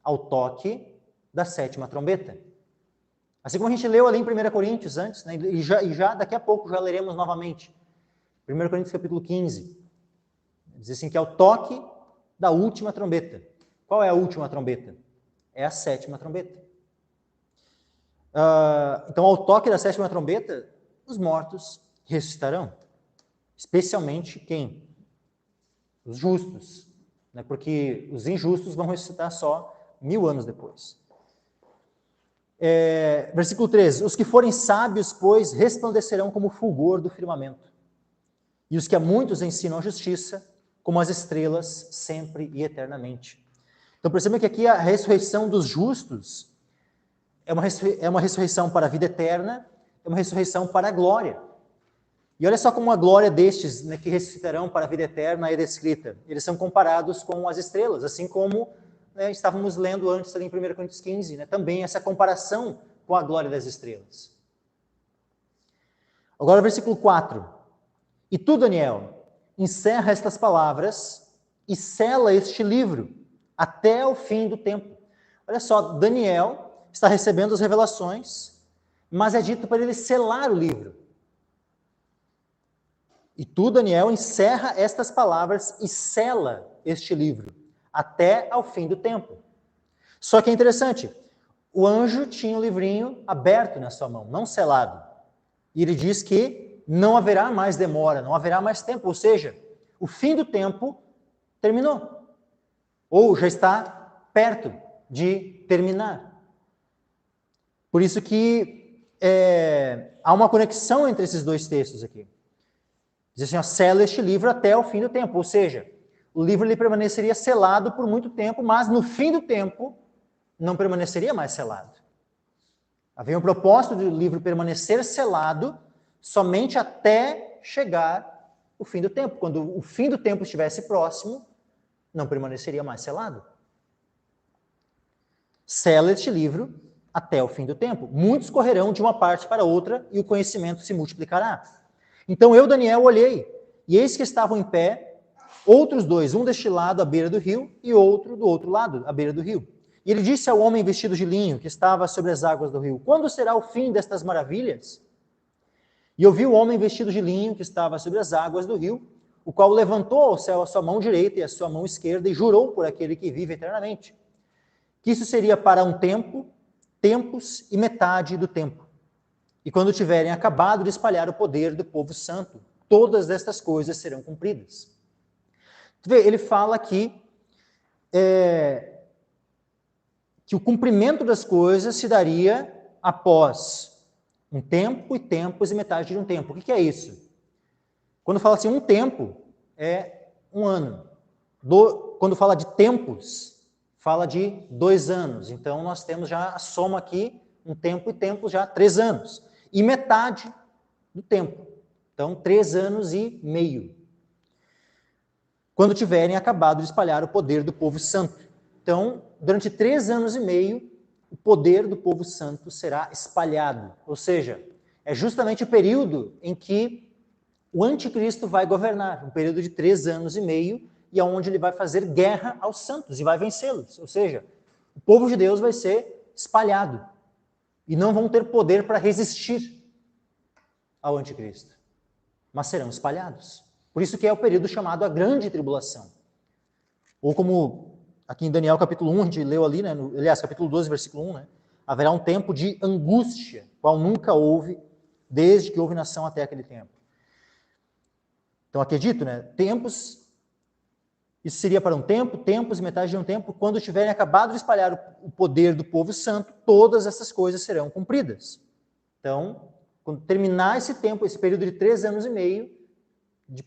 Ao toque da sétima trombeta. Assim como a gente leu ali em 1 Coríntios antes, né, e já daqui a pouco já leremos novamente. 1 Coríntios capítulo 15. Diz assim que é o toque da última trombeta. Qual é a última trombeta? É a sétima trombeta. Então, ao toque da sétima trombeta, os mortos ressuscitarão. Especialmente quem? Os justos. Né? Porque os injustos vão ressuscitar só 1000 anos depois. Versículo 13. Os que forem sábios, pois, resplandecerão como o fulgor do firmamento. E os que a muitos ensinam a justiça, como as estrelas, sempre e eternamente. Então percebam que aqui a ressurreição dos justos é uma ressurreição para a vida eterna, é uma ressurreição para a glória. E olha só como a glória destes, né, que ressuscitarão para a vida eterna é descrita. Eles são comparados com as estrelas, assim como, né, estávamos lendo antes ali em 1 Coríntios 15, né, também essa comparação com a glória das estrelas. Agora o versículo 4. E tu, Daniel, encerra estas palavras e sela este livro até o fim do tempo. Olha só, Daniel está recebendo as revelações, mas é dito para ele selar o livro. E tu, Daniel, encerra estas palavras e sela este livro até ao fim do tempo. Só que é interessante, o anjo tinha o livrinho aberto na sua mão, não selado. E ele diz que não haverá mais demora, não haverá mais tempo, ou seja, o fim do tempo terminou. Ou já está perto de terminar. Por isso que há uma conexão entre esses dois textos aqui. Diz assim, ó, sela este livro até o fim do tempo. Ou seja, o livro ele permaneceria selado por muito tempo, mas no fim do tempo não permaneceria mais selado. Havia um propósito do livro permanecer selado somente até chegar o fim do tempo. Quando o fim do tempo estivesse próximo, não permaneceria mais selado. Sela este livro até o fim do tempo. Muitos correrão de uma parte para outra e o conhecimento se multiplicará. Então eu, Daniel, olhei, e eis que estavam em pé outros dois, um deste lado à beira do rio e outro do outro lado à beira do rio. E ele disse ao homem vestido de linho que estava sobre as águas do rio: quando será o fim destas maravilhas? E eu vi o homem vestido de linho que estava sobre as águas do rio, o qual levantou ao céu a sua mão direita e a sua mão esquerda e jurou por aquele que vive eternamente, que isso seria para um tempo, tempos e metade do tempo. E quando tiverem acabado de espalhar o poder do povo santo, todas estas coisas serão cumpridas. Ele fala aqui que o cumprimento das coisas se daria após um tempo e tempos e metade de um tempo. O que é isso? Quando fala assim, um tempo é um ano. Quando fala de tempos, fala de 2 anos. Então, nós temos já a soma aqui, um tempo e tempos, já 3 anos. E metade do tempo. Então, 3 anos e meio. Quando tiverem acabado de espalhar o poder do povo santo. Então, durante 3 anos e meio, o poder do povo santo será espalhado. Ou seja, é justamente o período em que o anticristo vai governar, um período de 3 anos e meio, e onde ele vai fazer guerra aos santos e vai vencê-los. Ou seja, o povo de Deus vai ser espalhado e não vão ter poder para resistir ao anticristo, mas serão espalhados. Por isso que é o período chamado a grande tribulação. Ou como aqui em Daniel capítulo 1, a gente leu ali, aliás, capítulo 12, versículo 1, haverá um tempo de angústia, qual nunca houve, desde que houve nação até aquele tempo. Então, aqui é dito, tempos, isso seria para um tempo, tempos e metade de um tempo, quando tiverem acabado de espalhar o poder do povo santo, todas essas coisas serão cumpridas. Então, quando terminar esse tempo, esse período de 3 anos e meio,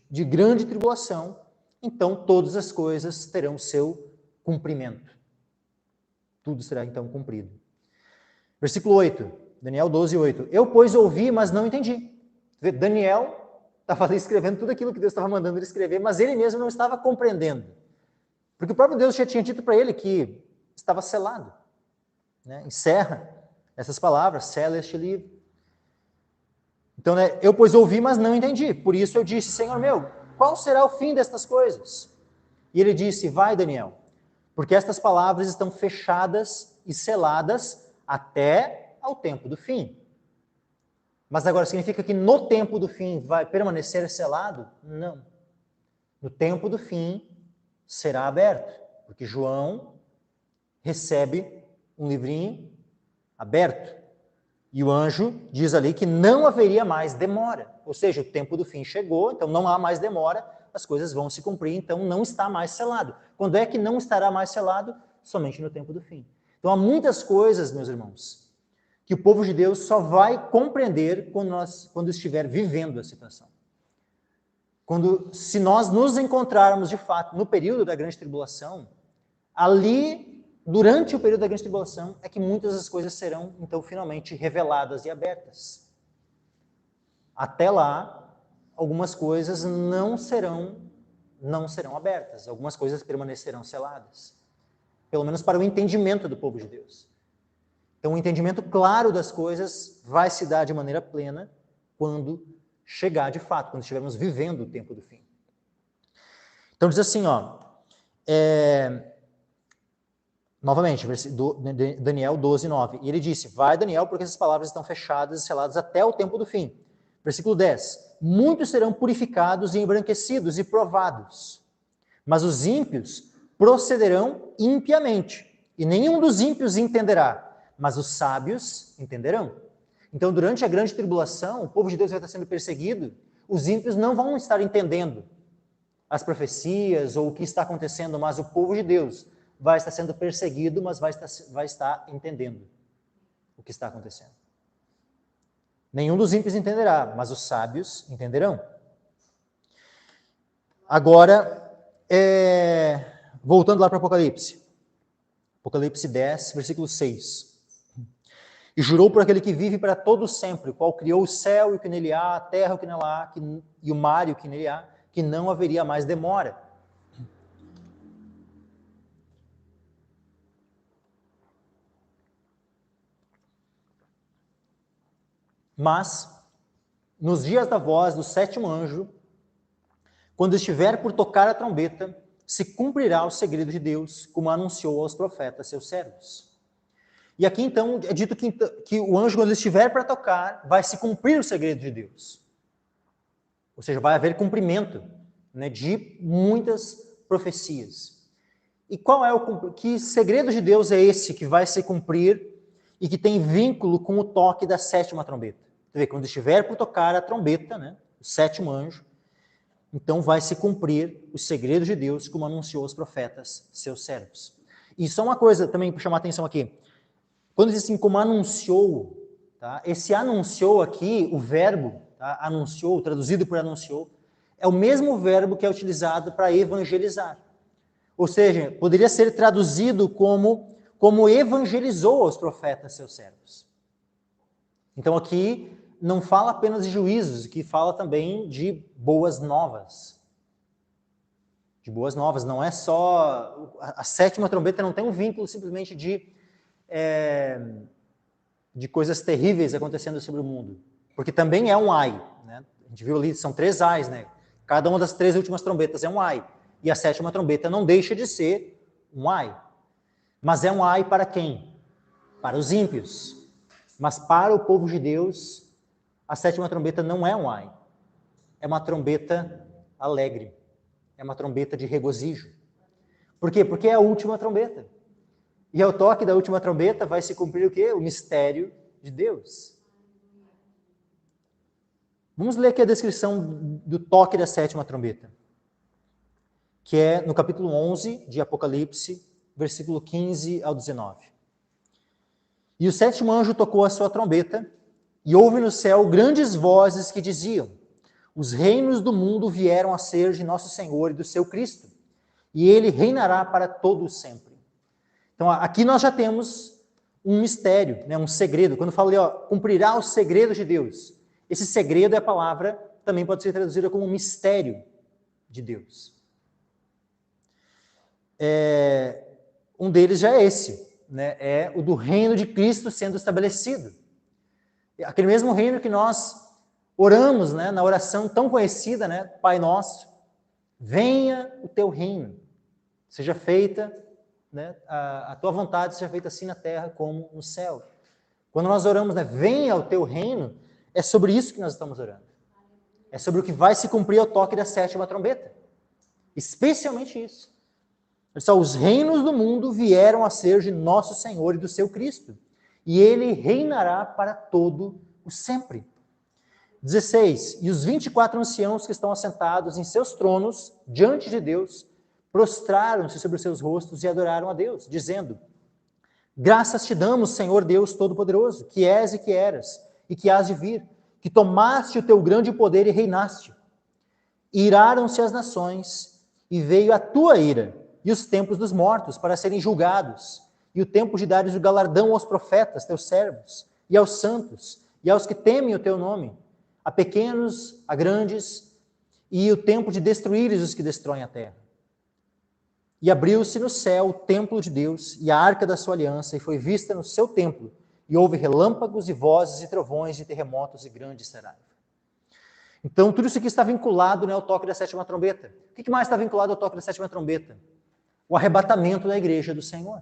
de grande tribulação, então todas as coisas terão seu cumprimento. Tudo será então cumprido. Versículo 8, Daniel 12, 8. Eu, pois, ouvi, mas não entendi. Daniel estava ali escrevendo tudo aquilo que Deus estava mandando ele escrever, mas ele mesmo não estava compreendendo. Porque o próprio Deus já tinha dito para ele que estava selado. Encerra essas palavras, sela este livro. Então, eu, pois, ouvi, mas não entendi. Por isso eu disse, Senhor meu, qual será o fim destas coisas? E ele disse, vai, Daniel, porque estas palavras estão fechadas e seladas até ao tempo do fim. Mas agora significa que no tempo do fim vai permanecer selado? Não. No tempo do fim será aberto, porque João recebe um livrinho aberto. E o anjo diz ali que não haveria mais demora. Ou seja, o tempo do fim chegou, então não há mais demora, as coisas vão se cumprir, então não está mais selado. Quando é que não estará mais selado? Somente no tempo do fim. Então há muitas coisas, meus irmãos, que o povo de Deus só vai compreender quando estiver vivendo a situação. Se nós nos encontrarmos, de fato, no período da grande tribulação, ali, durante o período da grande tribulação, é que muitas das coisas serão, então, finalmente reveladas e abertas. Até lá, algumas coisas não serão abertas, algumas coisas permanecerão seladas. Pelo menos para o entendimento do povo de Deus. Então, o entendimento claro das coisas vai se dar de maneira plena quando chegar de fato, quando estivermos vivendo o tempo do fim. Então, diz assim, novamente, Daniel 12, 9. E ele disse, vai, Daniel, porque essas palavras estão fechadas e seladas até o tempo do fim. Versículo 10. Muitos serão purificados e embranquecidos e provados, mas os ímpios procederão impiamente, e nenhum dos ímpios entenderá, mas os sábios entenderão. Então, durante a grande tribulação, o povo de Deus vai estar sendo perseguido, os ímpios não vão estar entendendo as profecias ou o que está acontecendo, mas o povo de Deus vai estar sendo perseguido, mas vai estar entendendo o que está acontecendo. Nenhum dos ímpios entenderá, mas os sábios entenderão. Agora, voltando lá para Apocalipse. Apocalipse 10, versículo 6. E jurou por aquele que vive para todo sempre, o qual criou o céu e o que nele há, a terra e o que nela há, e o mar e o que nele há, que não haveria mais demora. Mas, nos dias da voz do 7º anjo, quando estiver por tocar a trombeta, se cumprirá o segredo de Deus, como anunciou aos profetas, seus servos. E aqui, então, é dito que o anjo, quando ele estiver para tocar, vai se cumprir o segredo de Deus. Ou seja, vai haver cumprimento, né, de muitas profecias. E qual é que segredo de Deus é esse que vai se cumprir e que tem vínculo com o toque da sétima trombeta? Você vê, quando estiver por tocar a trombeta, né, o sétimo anjo, então vai se cumprir o segredo de Deus, como anunciou os profetas, seus servos. E só uma coisa também para chamar a atenção aqui. Quando diz assim, como anunciou, tá? Esse anunciou aqui, o verbo, tá? Anunciou, traduzido por anunciou, é o mesmo verbo que é utilizado para evangelizar. Ou seja, poderia ser traduzido como evangelizou aos profetas, seus servos. Então aqui não fala apenas de juízos, aqui fala também de boas novas. De boas novas, não é só... A sétima trombeta não tem um vínculo simplesmente de coisas terríveis acontecendo sobre o mundo. Porque também é um ai. Né? A gente viu ali, são 3 ais, né? Cada uma das 3 últimas trombetas é um ai. E a sétima trombeta não deixa de ser um ai. Mas é um ai para quem? Para os ímpios. Mas para o povo de Deus, a sétima trombeta não é um ai. É uma trombeta alegre. É uma trombeta de regozijo. Por quê? Porque é a última trombeta. E ao toque da última trombeta vai se cumprir o quê? O mistério de Deus. Vamos ler aqui a descrição do toque da sétima trombeta, que é no capítulo 11 de Apocalipse, versículo 15 ao 19. E o sétimo anjo tocou a sua trombeta, e houve no céu grandes vozes que diziam: os reinos do mundo vieram a ser de nosso Senhor e do seu Cristo, e ele reinará para todo sempre. Então aqui nós já temos um mistério, né, um segredo. Quando eu falei, cumprirá o segredo de Deus. Esse segredo é a palavra, também pode ser traduzida como mistério de Deus. Um deles já é esse, né, é o do reino de Cristo sendo estabelecido. Aquele mesmo reino que nós oramos, né, na oração tão conhecida, né, Pai Nosso, venha o teu reino, seja feita, né, a tua vontade seja feita assim na terra como no céu. Quando nós oramos, né, venha o teu reino, é sobre isso que nós estamos orando. É sobre o que vai se cumprir ao toque da sétima trombeta. Especialmente isso. Pessoal, os reinos do mundo vieram a ser de nosso Senhor e do seu Cristo, e ele reinará para todo o sempre. 16. E os 24 anciãos que estão assentados em seus tronos, diante de Deus, prostraram-se sobre os seus rostos e adoraram a Deus, dizendo: graças te damos, Senhor Deus Todo-Poderoso, que és e que eras, e que hás de vir, que tomaste o teu grande poder e reinaste. Iraram-se as nações, e veio a tua ira, e os tempos dos mortos, para serem julgados, e o tempo de dares o galardão aos profetas, teus servos, e aos santos, e aos que temem o teu nome, a pequenos, a grandes, e o tempo de destruíres os que destroem a terra. E abriu-se no céu o templo de Deus, e a arca da sua aliança, e foi vista no seu templo, e houve relâmpagos e vozes e trovões e terremotos e grande seraiva. Então, tudo isso aqui está vinculado, né, ao toque da sétima trombeta. O que mais está vinculado ao toque da sétima trombeta? O arrebatamento da igreja do Senhor.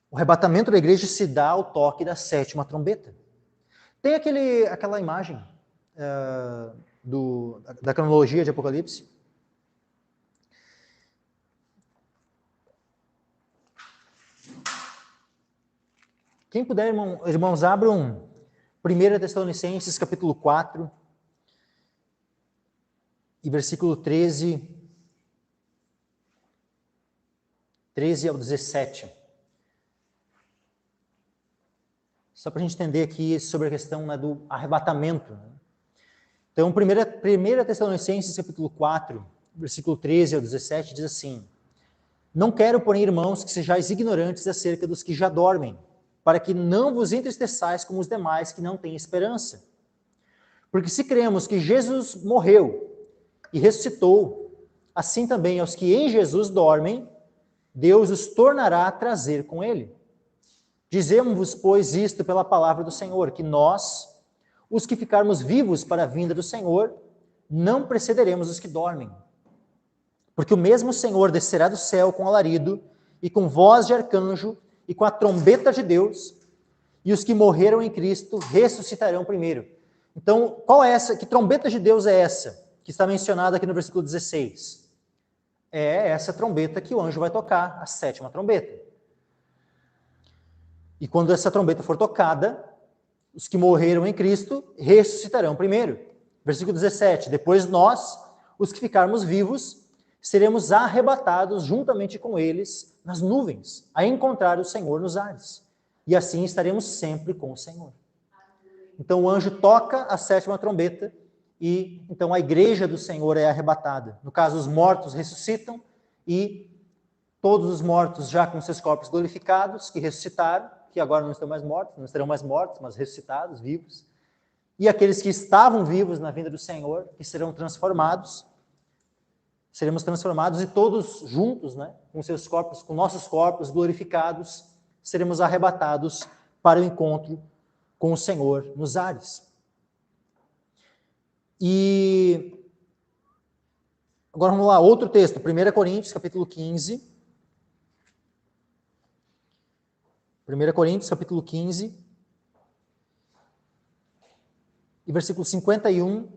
O arrebatamento da igreja se dá ao toque da sétima trombeta. Tem aquela imagem da cronologia de Apocalipse. Quem puder, irmãos, abram 1 Tessalonicenses, capítulo 4, e versículo 13 ao 17. Só para a gente entender aqui sobre a questão, né, do arrebatamento. Então, 1 Tessalonicenses, capítulo 4, versículo 13 ao 17, diz assim: não quero, porém, irmãos, que sejais ignorantes acerca dos que já dormem, para que não vos entristeçais como os demais que não têm esperança. Porque se cremos que Jesus morreu e ressuscitou, assim também aos que em Jesus dormem, Deus os tornará a trazer com ele. Dizemos-vos, pois, isto pela palavra do Senhor, que nós, os que ficarmos vivos para a vinda do Senhor, não precederemos os que dormem. Porque o mesmo Senhor descerá do céu com alarido, e com voz de arcanjo, e com a trombeta de Deus, e os que morreram em Cristo ressuscitarão primeiro. Então, qual é essa? Que trombeta de Deus é essa? Que está mencionada aqui no versículo 16. É essa trombeta que o anjo vai tocar, a 7ª trombeta. E quando essa trombeta for tocada, os que morreram em Cristo ressuscitarão primeiro. Versículo 17. Depois nós, os que ficarmos vivos, seremos arrebatados juntamente com eles nas nuvens, a encontrar o Senhor nos ares. E assim estaremos sempre com o Senhor. Então o anjo toca a 7ª trombeta e então a igreja do Senhor é arrebatada. No caso, os mortos ressuscitam e todos os mortos já com seus corpos glorificados, que ressuscitaram, que agora não estão mais mortos, não estarão mais mortos, mas ressuscitados, vivos. E aqueles que estavam vivos na vinda do Senhor, que serão transformados, seremos transformados e todos juntos, né, com seus corpos, com nossos corpos glorificados, seremos arrebatados para o encontro com o Senhor nos ares. E agora vamos lá, outro texto, 1 Coríntios, capítulo 15. 1 Coríntios, capítulo 15, e versículo 51.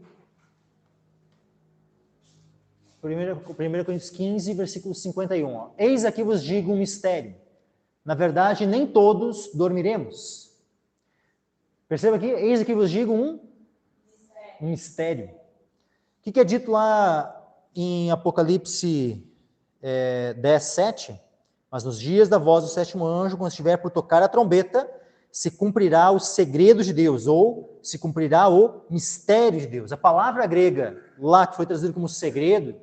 1 Coríntios 15, versículo 51. Ó. Eis aqui vos digo um mistério. Na verdade, nem todos dormiremos. Perceba aqui, eis aqui vos digo um mistério. O que é dito lá em Apocalipse 10, 7? Mas nos dias da voz do 7º anjo, quando estiver por tocar a trombeta, se cumprirá o segredo de Deus, ou se cumprirá o mistério de Deus. A palavra grega lá, que foi traduzida como segredo,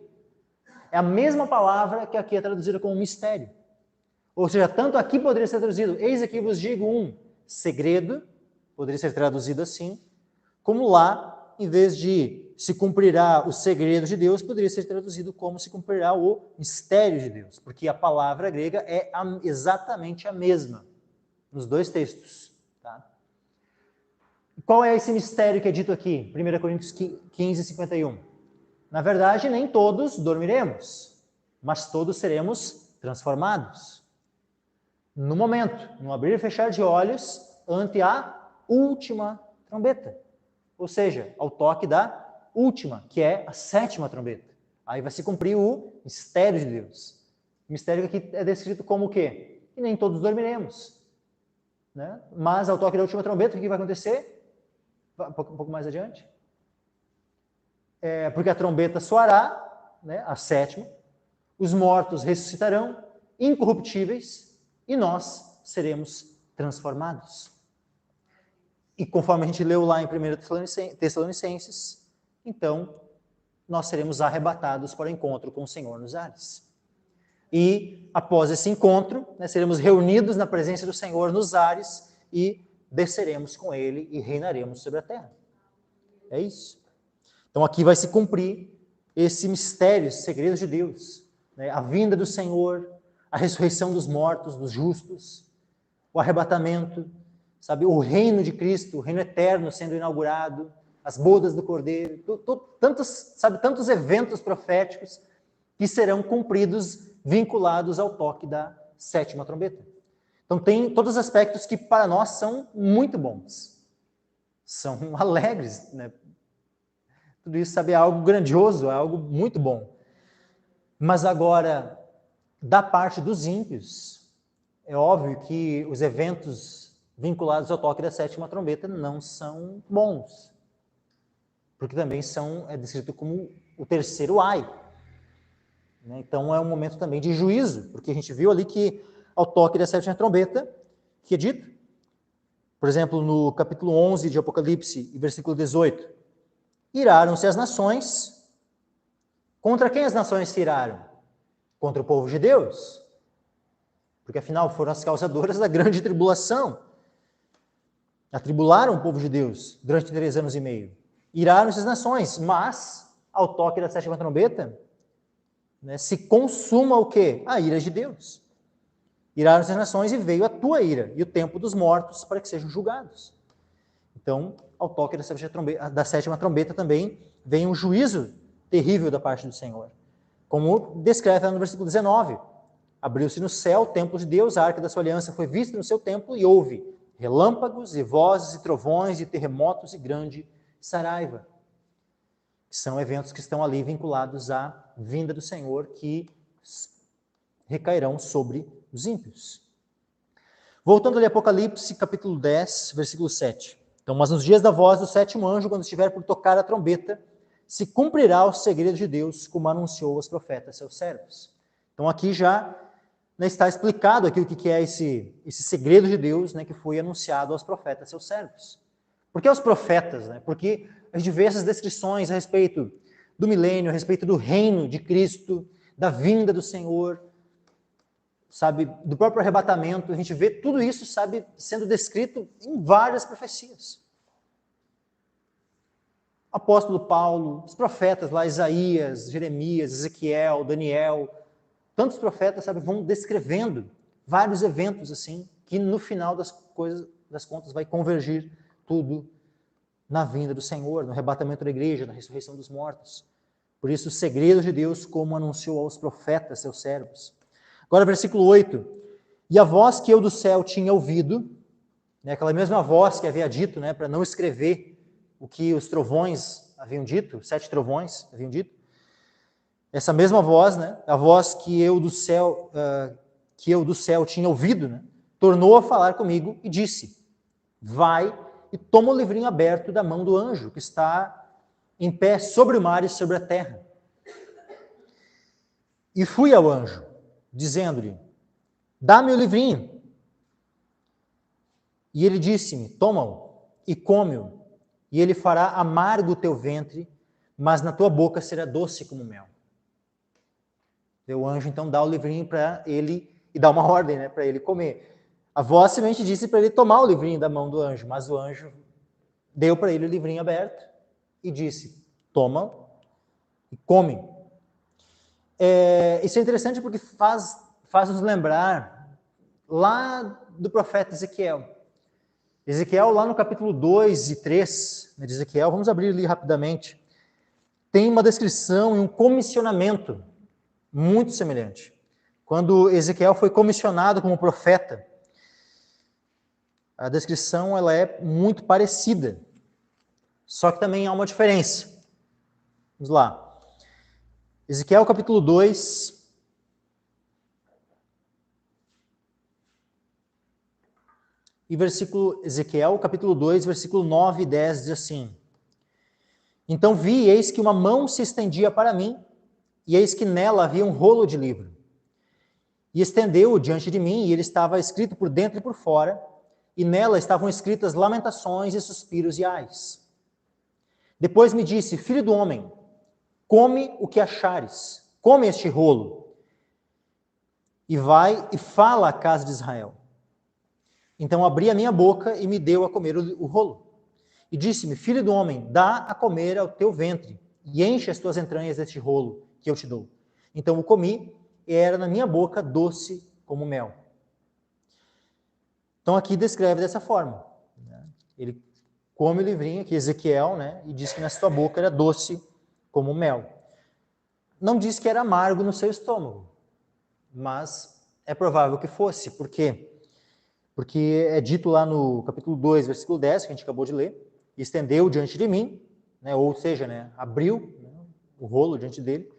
é a mesma palavra que aqui é traduzida como mistério. Ou seja, tanto aqui poderia ser traduzido, eis aqui vos digo um segredo, poderia ser traduzido assim, como lá, em vez de se cumprirá o segredo de Deus, poderia ser traduzido como se cumprirá o mistério de Deus, porque a palavra grega é exatamente a mesma nos dois textos. Tá? Qual é esse mistério que é dito aqui? 1 Coríntios 15, 51. Na verdade, nem todos dormiremos, mas todos seremos transformados. No momento, no abrir e fechar de olhos, ante a última trombeta. Ou seja, ao toque da última, que é a 7ª trombeta. Aí vai se cumprir o mistério de Deus. O mistério que aqui é descrito como o quê? Que nem todos dormiremos. Né? Mas ao toque da última trombeta, o que vai acontecer? Um pouco mais adiante. Porque a trombeta soará, né, a 7ª, os mortos ressuscitarão, incorruptíveis, e nós seremos transformados. E conforme a gente leu lá em 1 Tessalonicenses, então nós seremos arrebatados para o encontro com o Senhor nos ares. E após esse encontro, né, seremos reunidos na presença do Senhor nos ares e desceremos com Ele e reinaremos sobre a terra. É isso. Então aqui vai se cumprir esse mistério, esse segredo de Deus, né? A vinda do Senhor, a ressurreição dos mortos, dos justos, o arrebatamento, sabe, o reino de Cristo, o reino eterno sendo inaugurado, as bodas do Cordeiro, tantos eventos proféticos que serão cumpridos, vinculados ao toque da 7ª trombeta. Então tem todos os aspectos que para nós são muito bons, são alegres, né? Tudo isso, sabe, é algo grandioso, é algo muito bom. Mas agora, da parte dos ímpios, é óbvio que os eventos vinculados ao toque da 7ª trombeta não são bons. Porque também é descrito como o terceiro ai. Né? Então é um momento também de juízo, porque a gente viu ali que ao toque da 7ª trombeta, que é dito, por exemplo, no capítulo 11 de Apocalipse, e versículo 18, iraram-se as nações. Contra quem as nações se iraram? Contra o povo de Deus. Porque afinal foram as causadoras da grande tribulação. Atribularam o povo de Deus durante 3 anos e meio. Iraram-se as nações, mas ao toque da 7ª trombeta, né, se consuma o quê? A ira de Deus. Iraram-se as nações e veio a tua ira e o tempo dos mortos para que sejam julgados. Então, ao toque da 7ª trombeta também vem um juízo terrível da parte do Senhor. Como descreve lá no versículo 19. Abriu-se no céu o templo de Deus, a arca da sua aliança foi vista no seu templo e houve relâmpagos e vozes e trovões e terremotos e grande Saraiva. São eventos que estão ali vinculados à vinda do Senhor, que recairão sobre os ímpios. Voltando ali a Apocalipse, capítulo 10, versículo 7. Então, mas nos dias da voz do sétimo anjo, quando estiver por tocar a trombeta, se cumprirá o segredo de Deus, como anunciou aos profetas, seus servos. Então, aqui já está explicado aqui o que é esse segredo de Deus, né, que foi anunciado aos profetas, seus servos. Por que aos profetas? Né? Porque a gente vê essas descrições a respeito do milênio, a respeito do reino de Cristo, da vinda do Senhor, sabe, do próprio arrebatamento. A gente vê tudo isso, sabe, sendo descrito em várias profecias. O apóstolo Paulo, os profetas lá, Isaías, Jeremias, Ezequiel, Daniel, tantos profetas, sabe, vão descrevendo vários eventos assim, que no final das contas vai convergir tudo na vinda do Senhor, no arrebatamento da igreja, na ressurreição dos mortos. Por isso, o segredo de Deus, como anunciou aos profetas, seus servos. Agora, versículo 8. E a voz que eu do céu tinha ouvido, né, aquela mesma voz que havia dito, né, para não escrever o que os trovões haviam dito, 7 trovões haviam dito, essa mesma voz, né, a voz que eu do céu tinha ouvido, né, tornou a falar comigo e disse: vai e toma o livrinho aberto da mão do anjo que está em pé sobre o mar e sobre a terra. E fui ao anjo, dizendo-lhe: dá-me o livrinho. E ele disse-me: toma-o e come-o, e ele fará amargo o teu ventre, mas na tua boca será doce como mel. O anjo então dá o livrinho para ele e dá uma ordem, né, para ele comer. A voz simplesmente disse para ele tomar o livrinho da mão do anjo, mas o anjo deu para ele o livrinho aberto e disse: toma e come. Isso é interessante porque faz nos lembrar lá do profeta Ezequiel. Ezequiel, lá no capítulo 2 e 3 de Ezequiel, vamos abrir ali rapidamente, tem uma descrição e um comissionamento muito semelhante. Quando Ezequiel foi comissionado como profeta, a descrição ela é muito parecida, só que também há uma diferença. Vamos lá. Ezequiel capítulo 2, e Ezequiel capítulo 2, versículo 9 e 10 diz assim: então vi, e eis que uma mão se estendia para mim, e eis que nela havia um rolo de livro. E estendeu-o diante de mim, e ele estava escrito por dentro e por fora, e nela estavam escritas lamentações e suspiros e ais. Depois me disse: filho do homem, come o que achares, come este rolo, e vai e fala à casa de Israel. Então abri a minha boca e me deu a comer o rolo. E disse-me: filho do homem, dá a comer ao teu ventre, e enche as tuas entranhas deste rolo que eu te dou. Então o comi, e era na minha boca doce como mel. Então aqui descreve dessa forma. Ele come o livrinho aqui, Ezequiel, né, e diz que na sua boca era doce como mel. Não diz que era amargo no seu estômago, mas é provável que fosse. Por quê? Porque é dito lá no capítulo 2, versículo 10, que a gente acabou de ler, e estendeu diante de mim, né, ou seja, né, abriu, né, o rolo diante dele,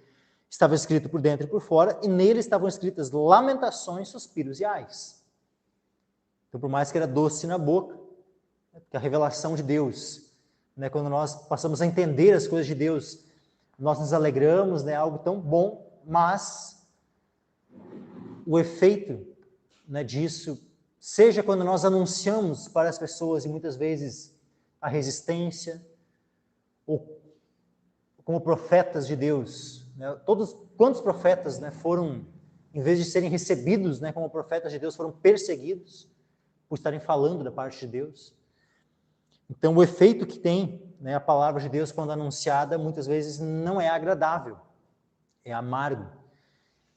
estava escrito por dentro e por fora, e nele estavam escritas lamentações, suspiros e ais. Então, por mais que era doce na boca, né, porque a revelação de Deus, né, quando nós passamos a entender as coisas de Deus, nós nos alegramos, né, algo tão bom, mas o efeito, né, disso, seja quando nós anunciamos para as pessoas, e muitas vezes a resistência, ou como profetas de Deus, né, quantos profetas, né, foram, em vez de serem recebidos, né, como profetas de Deus, foram perseguidos por estarem falando da parte de Deus. Então, o efeito que tem, né, a palavra de Deus quando anunciada, muitas vezes não é agradável, é amargo.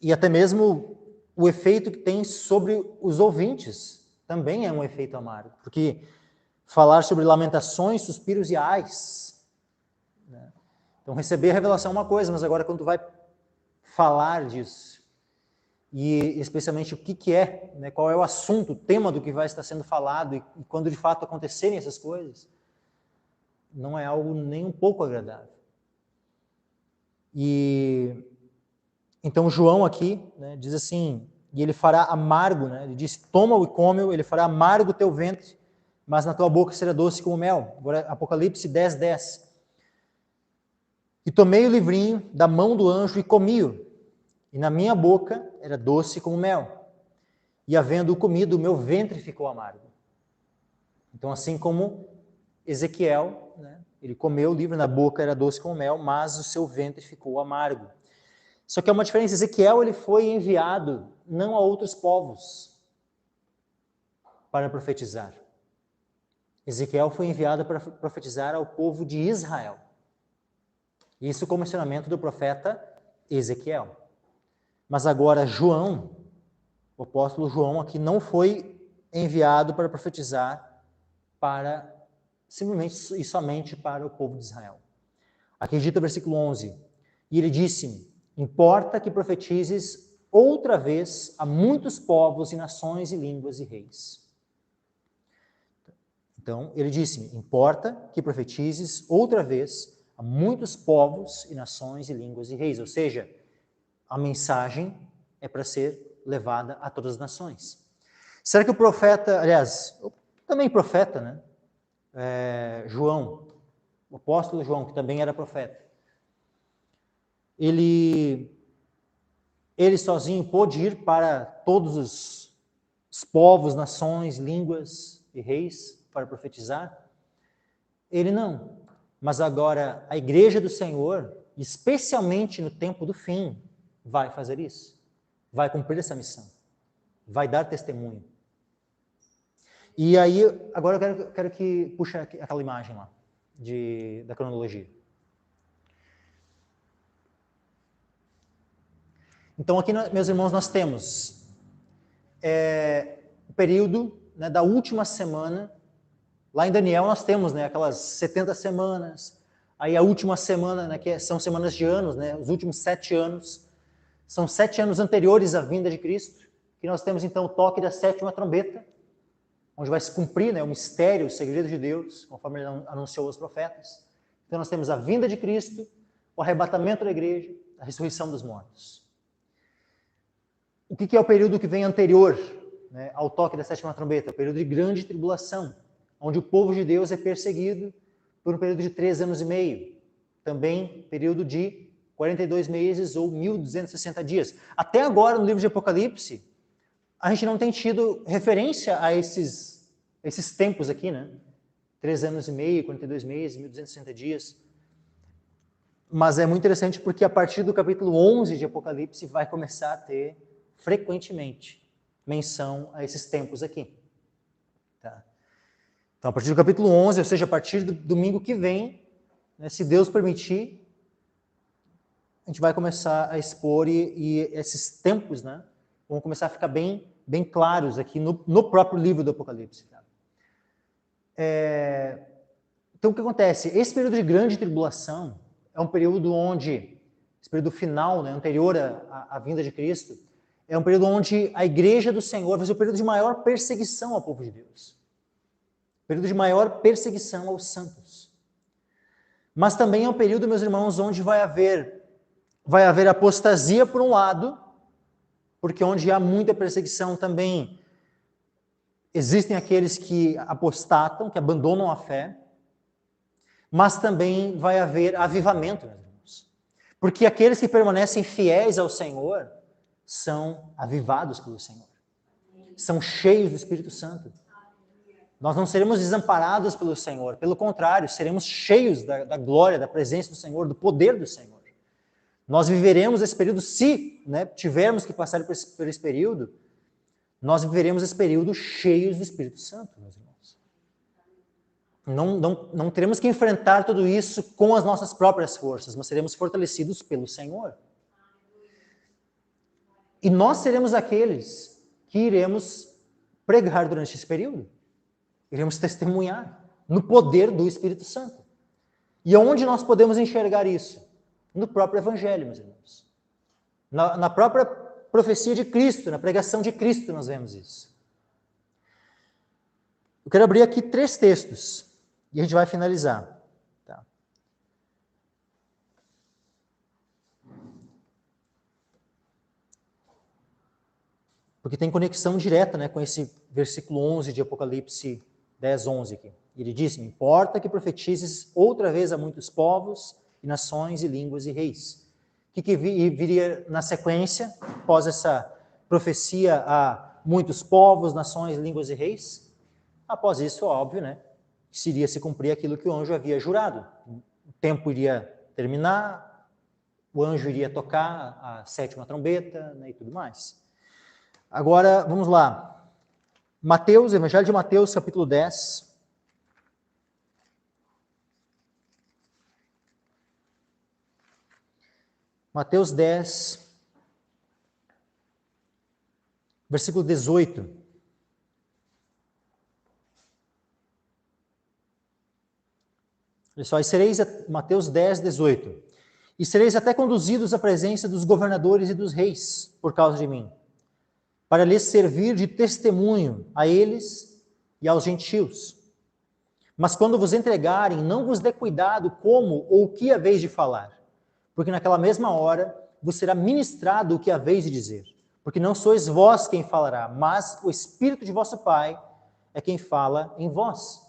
E até mesmo o efeito que tem sobre os ouvintes também é um efeito amargo, porque falar sobre lamentações, suspiros e ais, né? Então, receber a revelação é uma coisa, mas agora quando tu vai falar disso, e especialmente o que é, né, qual é o assunto, o tema do que vai estar sendo falado, e quando de fato acontecerem essas coisas, Não é algo nem um pouco agradável. E então João aqui, né, diz assim, e ele fará amargo, né, ele diz, toma-o e come-o, ele fará amargo o teu ventre, mas na tua boca será doce como mel. Agora, Apocalipse 10, 10. E tomei o livrinho da mão do anjo e comi-o, e na minha boca era doce como mel. E havendo-o comido, o meu ventre ficou amargo. Então, assim como Ezequiel, né, ele comeu o livro, na boca era doce como mel, mas o seu ventre ficou amargo. Só que há uma diferença, Ezequiel ele foi enviado não a outros povos para profetizar. Ezequiel foi enviado para profetizar ao povo de Israel. Isso como ensinamento do profeta Ezequiel. Mas agora João, o apóstolo João aqui não foi enviado para profetizar para simplesmente e somente para o povo de Israel. Aqui dita o versículo 11, e ele disse-me, importa que profetizes outra vez a muitos povos e nações e línguas e reis. Então, ele disse-me, importa que profetizes outra vez a muitos povos e nações e línguas e reis. Ou seja, a mensagem é para ser levada a todas as nações. Será que o profeta, aliás, também profeta, né? João, o apóstolo João, que também era profeta, ele sozinho pôde ir para todos os povos, nações, línguas e reis para profetizar? Ele não. Mas agora a igreja do Senhor, especialmente no tempo do fim, vai fazer isso. Vai cumprir essa missão. Vai dar testemunho. E aí, agora eu quero que puxe aquela imagem lá, da cronologia. Então aqui, meus irmãos, nós temos o período, né, da última semana. Lá em Daniel nós temos, né, aquelas 70 semanas, aí a última semana, né, que são semanas de anos, né, os últimos 7 anos, são 7 anos anteriores à vinda de Cristo, que nós temos então o toque da 7ª trombeta, onde vai se cumprir, né, o mistério, o segredo de Deus, conforme ele anunciou aos profetas. Então nós temos a vinda de Cristo, o arrebatamento da igreja, a ressurreição dos mortos. O que é o período que vem anterior, né, ao toque da 7ª trombeta? O período de grande tribulação, onde o povo de Deus é perseguido por um período de 3 anos e meio. Também período de 42 meses ou 1.260 dias. Até agora, no livro de Apocalipse, a gente não tem tido referência a esses tempos aqui, né? 3 anos e meio, 42 meses, 1.260 dias. Mas é muito interessante porque a partir do capítulo 11 de Apocalipse vai começar a ter frequentemente menção a esses tempos aqui. Tá? Então, a partir do capítulo 11, ou seja, a partir do domingo que vem, né, se Deus permitir, a gente vai começar a expor e esses tempos, né, vão começar a ficar bem claros aqui no próprio livro do Apocalipse. Tá? Então, o que acontece? Esse período de grande tribulação é um período onde, esse período final, né, anterior à vinda de Cristo, é um período onde a igreja do Senhor vai ser o período de maior perseguição ao povo de Deus. Período de maior perseguição aos santos. Mas também é um período, meus irmãos, onde vai haver apostasia por um lado, porque onde há muita perseguição também existem aqueles que apostatam, que abandonam a fé, mas também vai haver avivamento, meus irmãos. Porque aqueles que permanecem fiéis ao Senhor são avivados pelo Senhor. São cheios do Espírito Santo. Nós não seremos desamparados pelo Senhor, pelo contrário, seremos cheios da glória, da presença do Senhor, do poder do Senhor. Nós viveremos esse período, se, né, tivermos que passar por esse período, nós viveremos esse período cheios do Espírito Santo, meus irmãos. Não teremos que enfrentar tudo isso com as nossas próprias forças, mas seremos fortalecidos pelo Senhor. E nós seremos aqueles que iremos pregar durante esse período. Iremos testemunhar no poder do Espírito Santo. E onde nós podemos enxergar isso? No próprio Evangelho, meus irmãos. Na própria profecia de Cristo, na pregação de Cristo, nós vemos isso. Eu quero abrir aqui 3 textos e a gente vai finalizar. Porque tem conexão direta, né, com esse versículo 11 de Apocalipse 10, 11 aqui. Ele diz, importa que profetizes outra vez a muitos povos, e nações, e línguas, e reis. O que viria na sequência, após essa profecia a muitos povos, nações, línguas e reis? Após isso, óbvio, né, iria se cumprir aquilo que o anjo havia jurado. O tempo iria terminar, o anjo iria tocar a 7ª trombeta, né, e tudo mais. Agora, vamos lá. Mateus, Evangelho de Mateus, capítulo 10. Mateus 10, versículo 18. Olha só, Mateus 10, 18. E sereis até conduzidos à presença dos governadores e dos reis, por causa de mim, para lhes servir de testemunho a eles e aos gentios. Mas quando vos entregarem, não vos dê cuidado como ou o que haveis de falar, porque naquela mesma hora vos será ministrado o que haveis de dizer. Porque não sois vós quem falará, mas o Espírito de vosso Pai é quem fala em vós.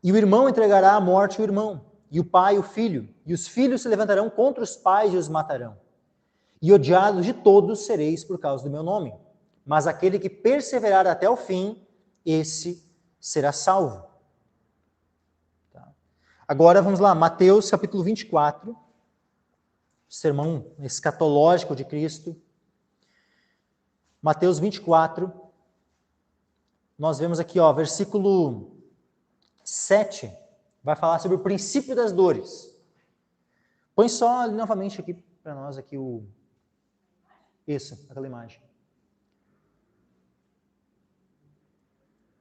E o irmão entregará à morte o irmão, e o pai o filho, e os filhos se levantarão contra os pais e os matarão. E odiados de todos sereis por causa do meu nome. Mas aquele que perseverar até o fim, esse será salvo. Tá. Agora vamos lá, Mateus capítulo 24, sermão escatológico de Cristo. Mateus 24, nós vemos aqui, ó, versículo 7, vai falar sobre o princípio das dores. Põe só novamente aqui para nós aqui isso, aquela imagem.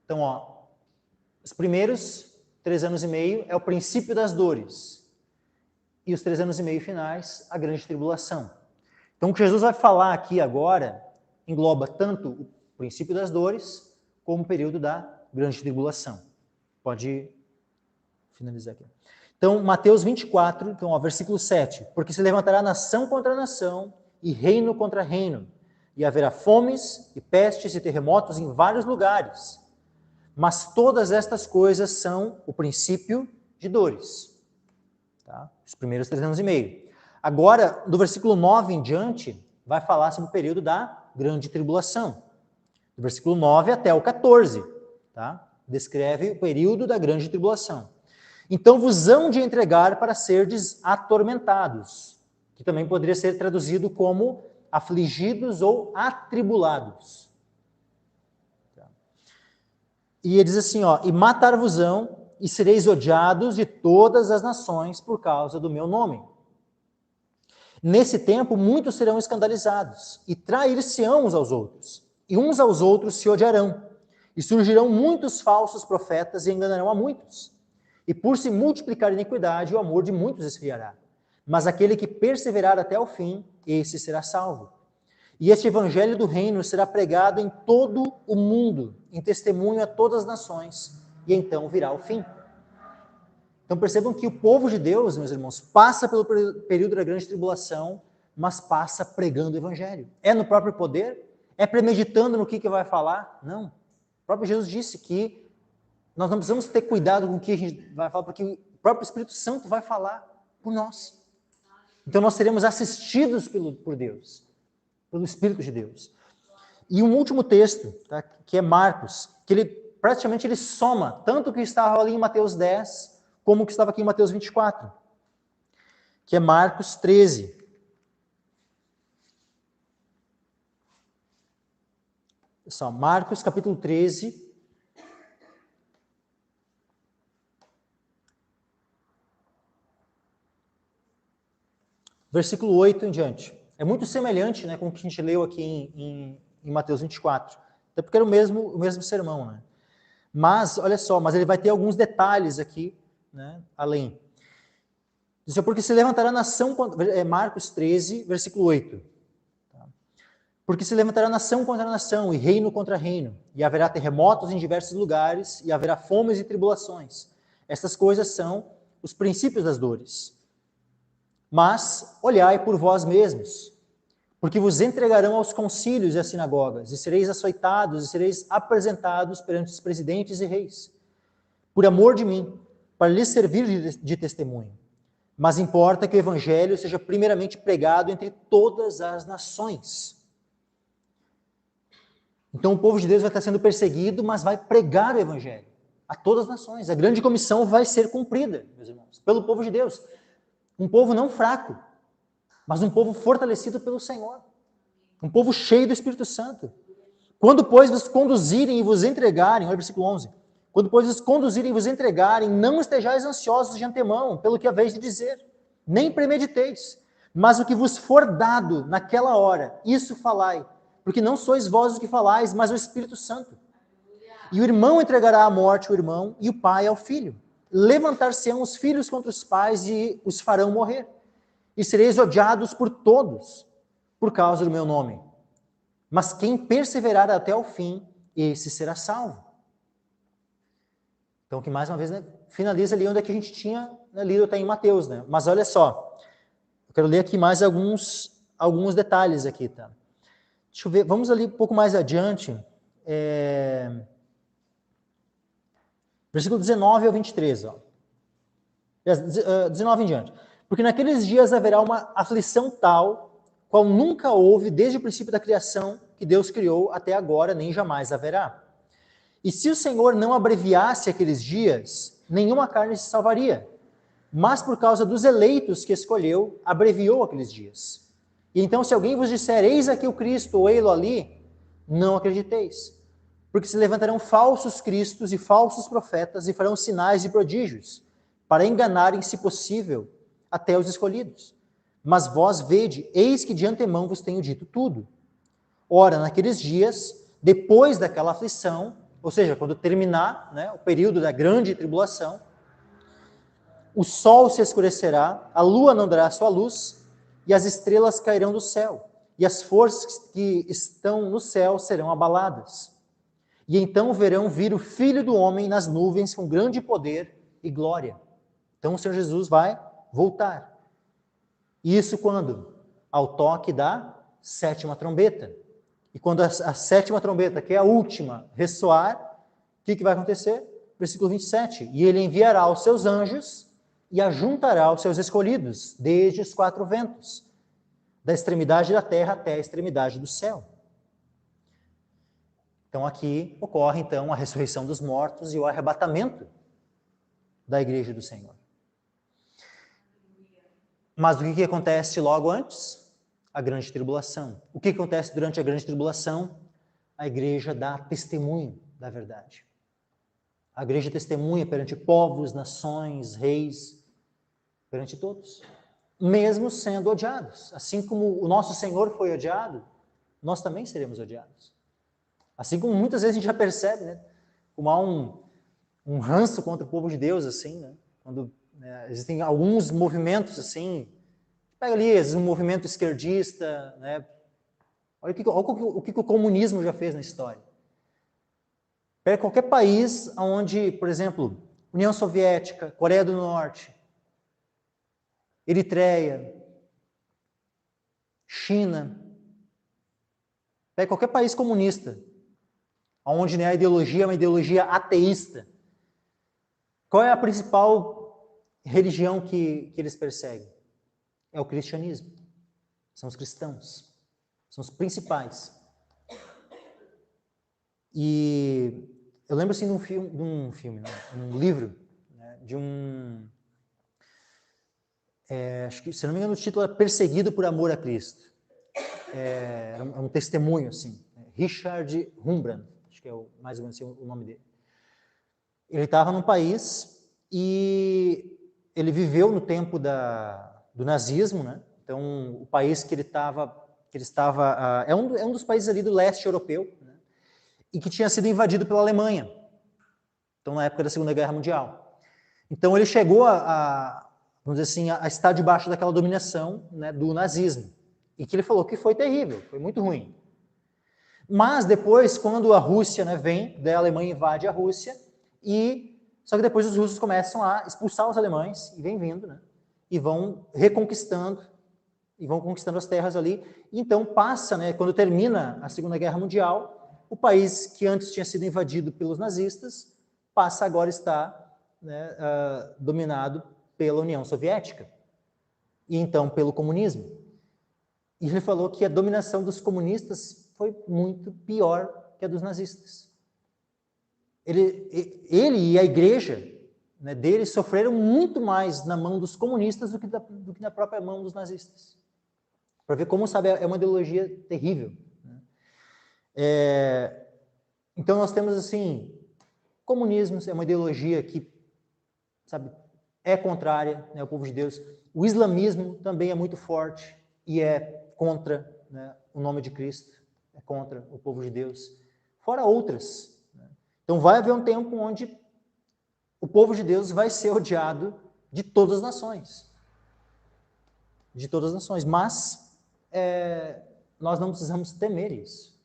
Então, ó, os primeiros 3 anos e meio é o princípio das dores. E os 3 anos e meio finais, a grande tribulação. Então, o que Jesus vai falar aqui agora engloba tanto o princípio das dores, como o período da grande tribulação. Pode finalizar aqui. Então, Mateus 24, então, ó, versículo 7. Porque se levantará nação contra nação, e reino contra reino, e haverá fomes, e pestes, e terremotos em vários lugares. Mas todas estas coisas são o princípio de dores. Tá? Os primeiros 3 anos e meio. Agora, do versículo 9 em diante, vai falar sobre o período da grande tribulação. Do versículo 9 até o 14, tá? Descreve o período da grande tribulação. Então vos hão de entregar para serdes atormentados, que também poderia ser traduzido como afligidos ou atribulados. E ele diz assim, ó, e matar-vos-ão, e sereis odiados de todas as nações por causa do meu nome. Nesse tempo, muitos serão escandalizados, e trair-se-ão uns aos outros, e uns aos outros se odiarão, e surgirão muitos falsos profetas e enganarão a muitos. E por se multiplicar a iniquidade, o amor de muitos esfriará. Mas aquele que perseverar até o fim, esse será salvo. E este evangelho do reino será pregado em todo o mundo, em testemunho a todas as nações, e então virá o fim. Então percebam que o povo de Deus, meus irmãos, passa pelo período da grande tribulação, mas passa pregando o evangelho. É no próprio poder? É premeditando no que vai falar? Não. O próprio Jesus disse que nós não precisamos ter cuidado com o que a gente vai falar, porque o próprio Espírito Santo vai falar por nós. Então nós seremos assistidos por Deus, pelo Espírito de Deus. E um último texto, tá, que é Marcos, que ele praticamente soma tanto o que estava ali em Mateus 10, como o que estava aqui em Mateus 24, que é Marcos 13. Pessoal, Marcos capítulo 13, versículo 8 em diante. É muito semelhante, né, com o que a gente leu aqui em Mateus 24. Até porque era o mesmo sermão, né? Mas, olha só, mas ele vai ter alguns detalhes aqui, né, além. Diz, porque se levantará nação, Marcos 13, versículo 8. Tá? Porque se levantará nação contra nação, e reino contra reino, e haverá terremotos em diversos lugares, e haverá fomes e tribulações. Estas coisas são os princípios das dores. Mas olhai por vós mesmos, porque vos entregarão aos concílios e às sinagogas, e sereis açoitados, e sereis apresentados perante os presidentes e reis, por amor de mim, para lhes servir de testemunho. Mas importa que o evangelho seja primeiramente pregado entre todas as nações. Então o povo de Deus vai estar sendo perseguido, mas vai pregar o evangelho a todas as nações. A grande comissão vai ser cumprida, meus irmãos, pelo povo de Deus. Um povo não fraco, mas um povo fortalecido pelo Senhor. Um povo cheio do Espírito Santo. Quando, pois, vos conduzirem e vos entregarem, olha o versículo 11, quando, pois, vos conduzirem e vos entregarem, não estejais ansiosos de antemão, pelo que haveis de dizer, nem premediteis, mas o que vos for dado naquela hora, isso falai, porque não sois vós os que falais, mas o Espírito Santo. E o irmão entregará à morte o irmão, e o pai ao filho. Levantar-se-ão os filhos contra os pais e os farão morrer. E sereis odiados por todos, por causa do meu nome. Mas quem perseverar até o fim, esse será salvo. Então, que mais uma vez, né, finaliza ali onde é que a gente tinha, né, lido até em Mateus, né? Mas olha só, eu quero ler aqui mais alguns detalhes aqui, tá? Deixa eu ver, vamos ali um pouco mais adiante, versículo 19 ao 23, ó. 19 em diante. Porque naqueles dias haverá uma aflição tal, qual nunca houve desde o princípio da criação que Deus criou até agora, nem jamais haverá. E se o Senhor não abreviasse aqueles dias, nenhuma carne se salvaria. Mas por causa dos eleitos que escolheu, abreviou aqueles dias. E então, se alguém vos disser, eis aqui o Cristo, ou ei-lo ali, não acrediteis. Porque se levantarão falsos cristos e falsos profetas e farão sinais e prodígios, para enganarem, se possível, até os escolhidos. Mas vós vede, eis que de antemão vos tenho dito tudo. Ora, naqueles dias, depois daquela aflição, ou seja, quando terminar, né, o período da grande tribulação, o sol se escurecerá, a lua não dará sua luz, e as estrelas cairão do céu, e as forças que estão no céu serão abaladas. E então verão vir o Filho do Homem nas nuvens com grande poder e glória. Então o Senhor Jesus vai voltar. Isso quando? Ao toque da sétima trombeta. E quando a sétima trombeta, que é a última, ressoar, o que vai acontecer? Versículo 27. E ele enviará os seus anjos e ajuntará os seus escolhidos, desde os quatro ventos, da extremidade da terra até a extremidade do céu. Então aqui ocorre então a ressurreição dos mortos e o arrebatamento da igreja do Senhor. Mas o que acontece logo antes? A grande tribulação. O que acontece durante a grande tribulação? A igreja dá testemunho da verdade. A igreja testemunha perante povos, nações, reis, perante todos, mesmo sendo odiados. Assim como o nosso Senhor foi odiado, nós também seremos odiados. Assim como muitas vezes a gente já percebe, né, como há um ranço contra o povo de Deus, assim, né, quando existem alguns movimentos, assim, pega ali, às vezes, um movimento esquerdista, né, olha o que o comunismo já fez na história. Pega qualquer país onde, por exemplo, União Soviética, Coreia do Norte, Eritreia, China, pega qualquer país comunista, onde, né, a ideologia é uma ideologia ateísta. Qual é a principal religião que eles perseguem? É o cristianismo. São os cristãos. São os principais. E eu lembro assim de um livro, né, de acho que, se não me engano, o título é Perseguido por Amor a Cristo. É um testemunho, assim. Richard Rembrandt, acho que é mais ou menos assim, o nome dele. Ele estava num país e ele viveu no tempo do nazismo, né? Então, o país que ele estava é um dos países ali do leste europeu, né? E que tinha sido invadido pela Alemanha. Então, na época da Segunda Guerra Mundial. Então, ele chegou vamos dizer assim, a estar debaixo daquela dominação, né, do nazismo. E que ele falou que foi terrível, foi muito ruim. Mas depois, quando a Rússia, né, vem, daí a Alemanha invade a Rússia, só que depois os russos começam a expulsar os alemães, e vem vindo, né, e vão reconquistando e vão conquistando as terras ali. Então passa, né, quando termina a Segunda Guerra Mundial, o país que antes tinha sido invadido pelos nazistas passa agora a estar, né, dominado pela União Soviética e então pelo comunismo. E ele falou que a dominação dos comunistas foi muito pior que a dos nazistas. Ele e a igreja, né, dele sofreram muito mais na mão dos comunistas do que na própria mão dos nazistas. Para ver como, sabe, é uma ideologia terrível. Né? Então nós temos assim, comunismo é uma ideologia que, sabe, é contrária, né, ao povo de Deus. O islamismo também é muito forte e é contra, né, o nome de Cristo, é contra o povo de Deus. Fora outras. Né? Então vai haver um tempo onde o povo de Deus vai ser odiado de todas as nações. De todas as nações. Mas nós não precisamos temer isso.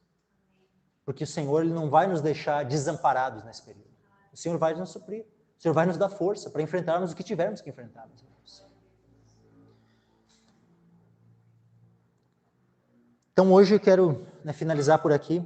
Porque o Senhor ele não vai nos deixar desamparados nesse período. O Senhor vai nos suprir. O Senhor vai nos dar força para enfrentarmos o que tivermos que enfrentar. Então hoje eu quero, né, finalizar por aqui.